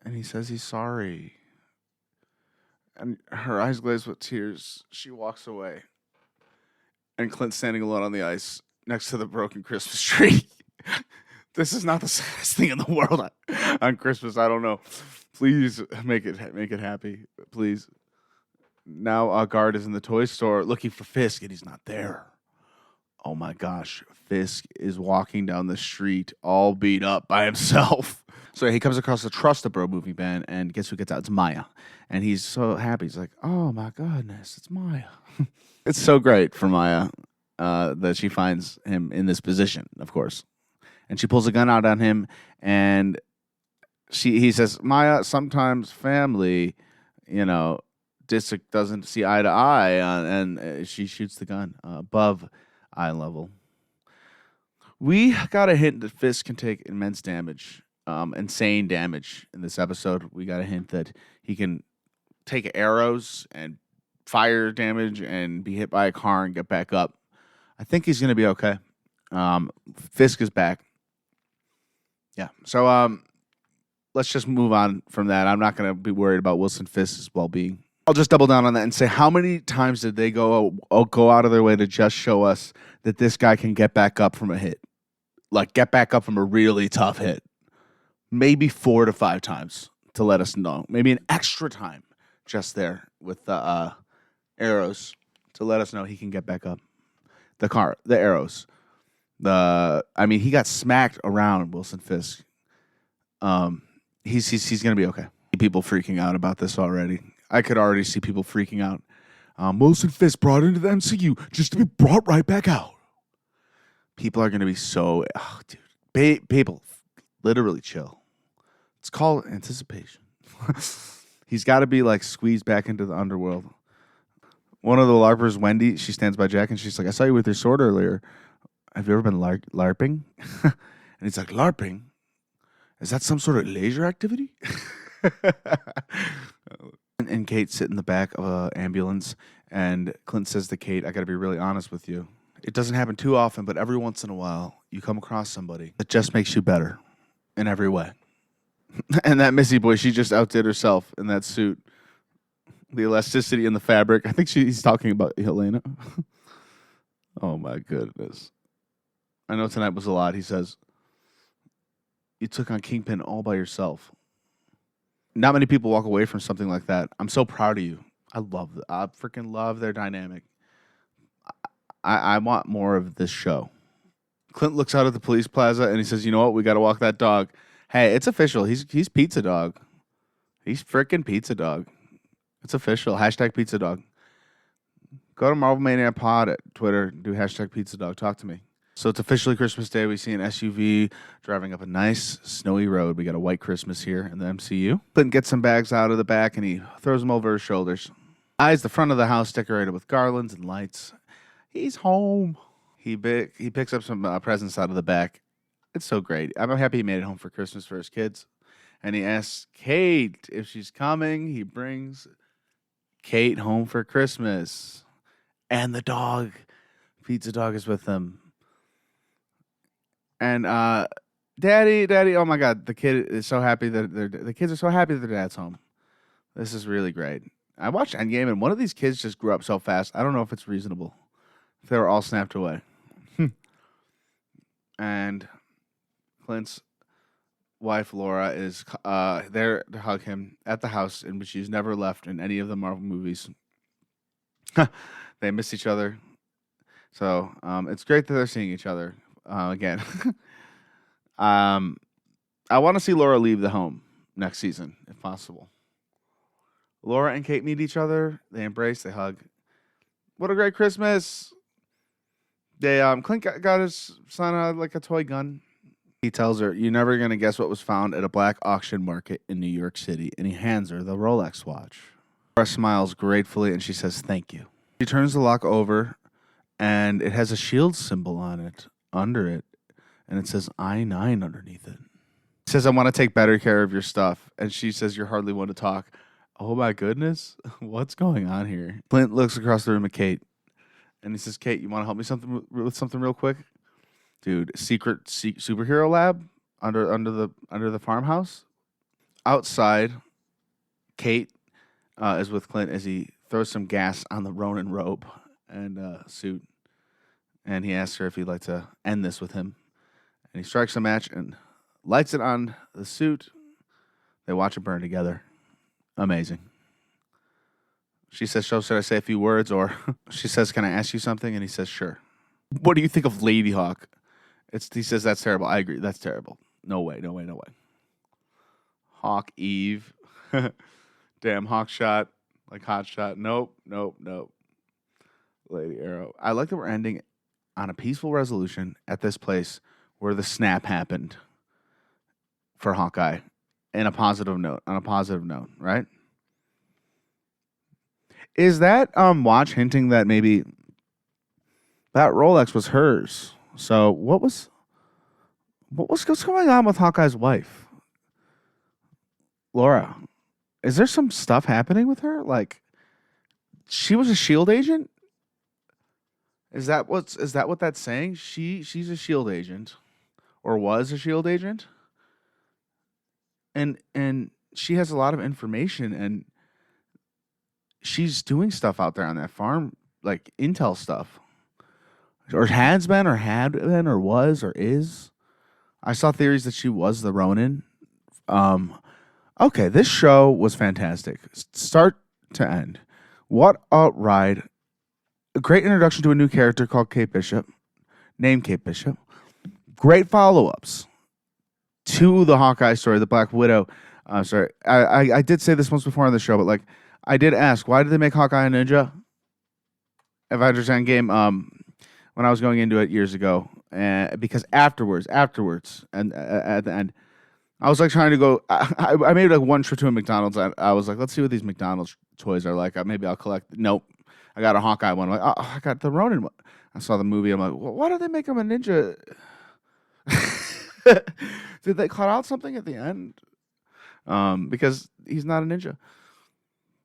Speaker 1: and he says he's sorry. And her eyes glaze with tears. She walks away. And Clint's standing alone on the ice next to the broken Christmas tree. This is not the saddest thing in the world on Christmas. I don't know. Please make it happy. Please. Now a guard is in the toy store looking for Fisk, and he's not there. Oh my gosh. Fisk is walking down the street all beat up by himself. So he comes across the Trust a Bro movie van, and guess who gets out? It's Maya. And he's so happy. He's like, oh my goodness, it's Maya. It's so great for Maya that she finds him in this position, of course. And she pulls a gun out on him, and he says, Maya, sometimes family, district doesn't see eye to eye, and she shoots the gun above eye level. We got a hint that Fisk can take immense damage, insane damage in this episode. We got a hint that he can take arrows and fire damage and be hit by a car and get back up. I think he's going to be okay. Fisk is back. Yeah. So let's just move on from that. I'm not going to be worried about Wilson Fisk's well-being. I'll just double down on that and say, how many times did they go out of their way to just show us that this guy can get back up from a hit? Like, get back up from a really tough hit. Maybe 4 to 5 times to let us know. Maybe an extra time just there with the arrows to let us know he can get back up. The arrows. He got smacked around, Wilson Fisk. He's going to be okay. People freaking out about this already. I could already see people freaking out. Wilson Fisk brought into the MCU just to be brought right back out. People are going to be so... Oh, dude. People, literally chill. It's called anticipation. He's got to be, squeezed back into the underworld. One of the LARPers, Wendy, she stands by Jack, and she's like, I saw you with your sword earlier. Have you ever been LARPing? And he's like, LARPing? Is that some sort of leisure activity? And Kate sit in the back of an ambulance, and Clint says to Kate, I got to be really honest with you. It doesn't happen too often, but every once in a while, you come across somebody that just makes you better in every way. And that Missy boy, she just outdid herself in that suit. The elasticity in the fabric. I think he's talking about Helena. Oh, my goodness. I know tonight was a lot. He says, you took on Kingpin all by yourself. Not many people walk away from something like that. I'm so proud of you. I freaking love their dynamic. I want more of this show. Clint looks out at the police plaza and he says, you know what? We got to walk that dog.
Speaker 2: Hey, it's official. He's Pizza Dog. He's freaking Pizza Dog. It's official. Hashtag Pizza Dog. Go to Marvel Mania Pod at Twitter. Do hashtag Pizza Dog. Talk to me. So it's officially Christmas Day. We see an SUV driving up a nice snowy road. We got a white Christmas here in the MCU. Clint gets some bags out of the back and he throws them over his shoulders. Eyes the front of the house decorated with garlands and lights. He's home. He picks up some presents out of the back. It's so great. I'm happy he made it home for Christmas for his kids. And he asks Kate if she's coming. He brings Kate home for Christmas. And the dog, Pizza Dog, is with them. And Daddy, oh my God, the kid is so happy that the kids are so happy that their dad's home. This is really great. I watched Endgame, and one of these kids just grew up so fast. I don't know if it's reasonable. If they were all snapped away. And Clint's wife, Laura, is there to hug him at the house in which she's never left in any of the Marvel movies. They miss each other. So it's great that they're seeing each other again. I want to see Laura leave the home next season, if possible. Laura and Kate meet each other. They embrace. They hug. What a great Christmas! They Clint got his son like a toy gun. He tells her, "You're never gonna guess what was found at a black auction market in New York City," and he hands her the Rolex watch. Laura smiles gratefully and she says, "Thank you." She turns the lock over, and it has a shield symbol on it, under it, and it says I-9 underneath it. He says, "I want to take better care of your stuff," and she says, "You're hardly one to talk." Oh my goodness, what's going on here? Clint looks across the room at Kate, and he says, "Kate, you want to help me with something real quick, dude? Secret superhero lab under the farmhouse outside." Kate is with Clint as he throws some gas on the Ronin robe and suit, and he asks her if he'd like to end this with him. And he strikes a match and lights it on the suit. They watch it burn together. Amazing. She says, "So should I say a few words?" Or she says, "Can I ask you something?" And he says, "Sure." What do you think of Lady Hawk? He says, "That's terrible." I agree. That's terrible. No way. Hawk Eve. Damn, Hawk shot. Like hot shot. Nope. Lady Arrow. I like that we're ending on a peaceful resolution at this place where the snap happened for Hawkeye. On a positive note, right? Is that watch hinting that maybe that Rolex was hers? So what's going on with Hawkeye's wife, Laura? Is there some stuff happening with her? Like she was a SHIELD agent? Is that what that's saying? She's a SHIELD agent, or was a SHIELD agent? And she has a lot of information, and she's doing stuff out there on that farm, like intel stuff, or had been, or was, or is. I saw theories that she was the Ronin. Okay, this show was fantastic, start to end. What a ride! A great introduction to a new character called Kate Bishop, named Kate Bishop. Great follow-ups to the Hawkeye story, the Black Widow. Sorry, I did say this once before on the show, but like I did ask, why did they make Hawkeye a ninja? Avengers Endgame, when I was going into it years ago, because afterwards, and at the end, I was like trying to go. I made like one trip to a McDonald's. I was like, let's see what these McDonald's toys are like. Maybe I'll collect. Nope, I got a Hawkeye one. I'm like, oh, I got the Ronin one. I saw the movie. I'm like, well, why did they make him a ninja? Did they cut out something at the end? Because he's not a ninja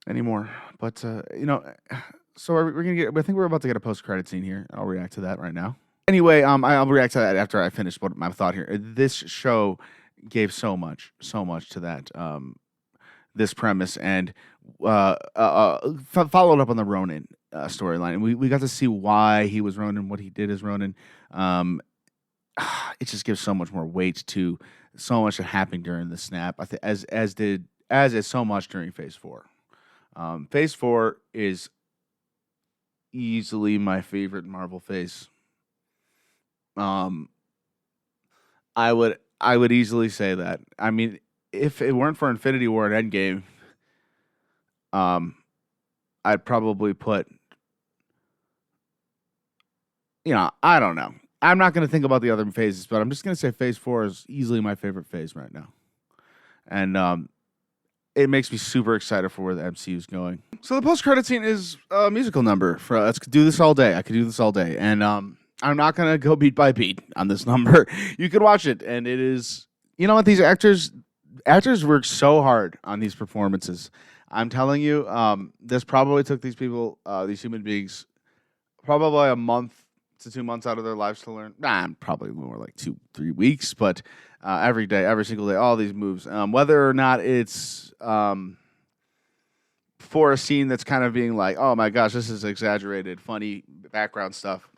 Speaker 2: anymore. But so we're gonna get. I think we're about to get a post-credit scene here. I'll react to that right now. Anyway, I'll react to that after I finish what my thought here. This show gave so much to that this premise, and followed up on the Ronin storyline, and we got to see why he was Ronin, what he did as Ronin. It just gives so much more weight to so much that happened during the snap, as is so much during Phase 4. Phase 4 is easily my favorite Marvel phase. I would I would easily say that. I mean, if it weren't for Infinity War and Endgame, I'd probably put, I don't know. I'm not going to think about the other phases, but I'm just going to say Phase 4 is easily my favorite phase right now. And it makes me super excited for where the MCU is going. So the post-credit scene is a musical number. Let's do this all day. I could do this all day. And I'm not going to go beat by beat on this number. You can watch it, and it is, what, these actors work so hard on these performances. I'm telling you, this probably took these people, these human beings, probably a month to 2 months out of their lives to learn. Probably more like 2-3 weeks, but every day, every single day, all these moves. Whether or not it's for a scene that's kind of being like, oh my gosh, this is exaggerated, funny background stuff.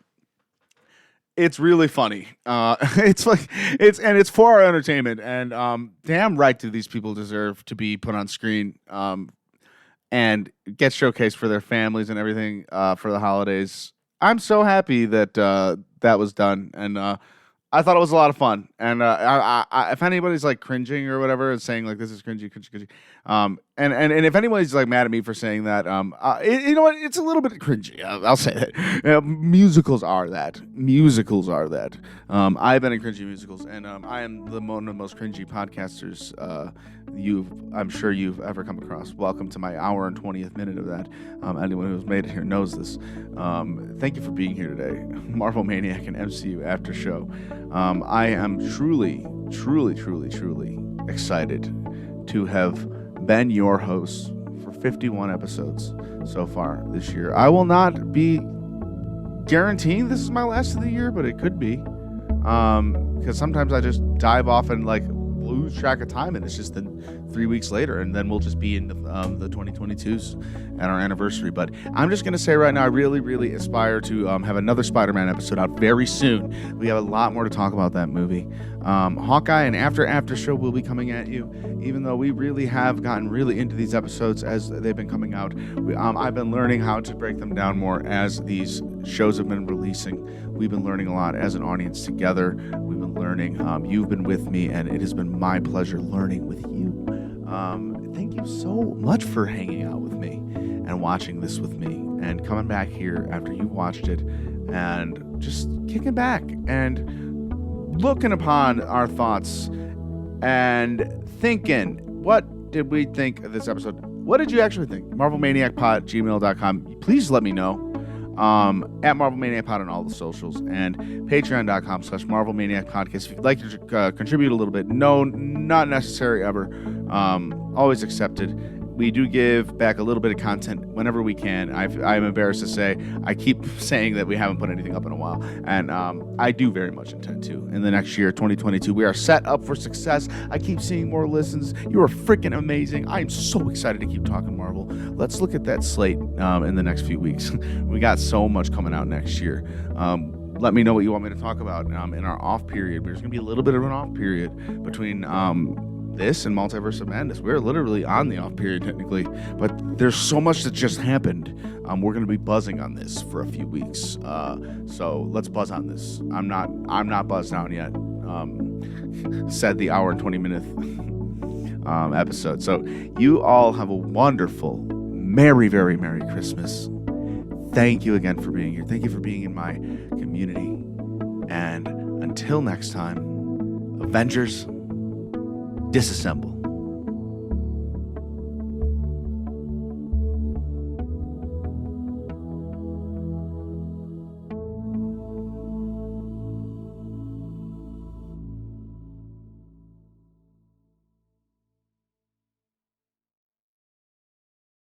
Speaker 2: It's really funny. It's for our entertainment, and damn right do these people deserve to be put on screen and get showcased for their families and everything for the holidays. I'm so happy that that was done, and I thought it was a lot of fun. And if anybody's like cringing or whatever and saying like this is cringy, and if anybody's like mad at me for saying that, you know what? It's a little bit cringy. I'll say that. Musicals are that. I've been in cringy musicals, and I am one of the most cringy podcasters I'm sure you've ever come across. Welcome to my hour and 20th minute of that. Anyone who's made it here knows this. Thank you for being here today, Marvel Maniac and MCU After Show. I am truly excited to have been your host for 51 episodes so far this year. I will not be guaranteeing this is my last of the year, but it could be. Because sometimes I just dive off and like lose track of time, and it's just then 3 weeks later, and then we'll just be in the 2022s at our anniversary. But I'm just going to say right now, I really aspire to have another Spider-Man episode out very soon. We have a lot more to talk about that movie. Hawkeye and After Show will be coming at you, even though we really have gotten really into these episodes as they've been coming out. I've been learning how to break them down more as these shows have been releasing. We've been learning a lot as an audience together. We've been learning. You've been with me, and it has been my pleasure learning with you. Thank you so much for hanging out with me and watching this with me and coming back here after you've watched it and just kicking back and looking upon our thoughts and thinking, what did we think of this episode? What did you actually think? MarvelManiacPod@gmail.com. Please let me know. At Marvel Maniac Pod on all the socials, and patreon.com/Marvel Maniac Podcast. If you'd like to contribute a little bit, no, not necessary ever. Always accepted. We do give back a little bit of content whenever we can. I'm embarrassed to say, I keep saying that we haven't put anything up in a while, and I do very much intend to. In the next year, 2022, we are set up for success. I keep seeing more listens. You are freaking amazing. I am so excited to keep talking Marvel. Let's look at that slate in the next few weeks. We got so much coming out next year. Let me know what you want me to talk about in our off period. There's going to be a little bit of an off period between this and Multiverse of Madness. We're literally on the off period technically, but there's so much that just happened. We're going to be buzzing on this for a few weeks. So let's buzz on this. I'm not buzzed out yet. Said the hour and 20 minute episode. So you all have a wonderful, very Merry Christmas. Thank you again for being here. Thank you for being in my community. And until next time, Avengers, disassemble.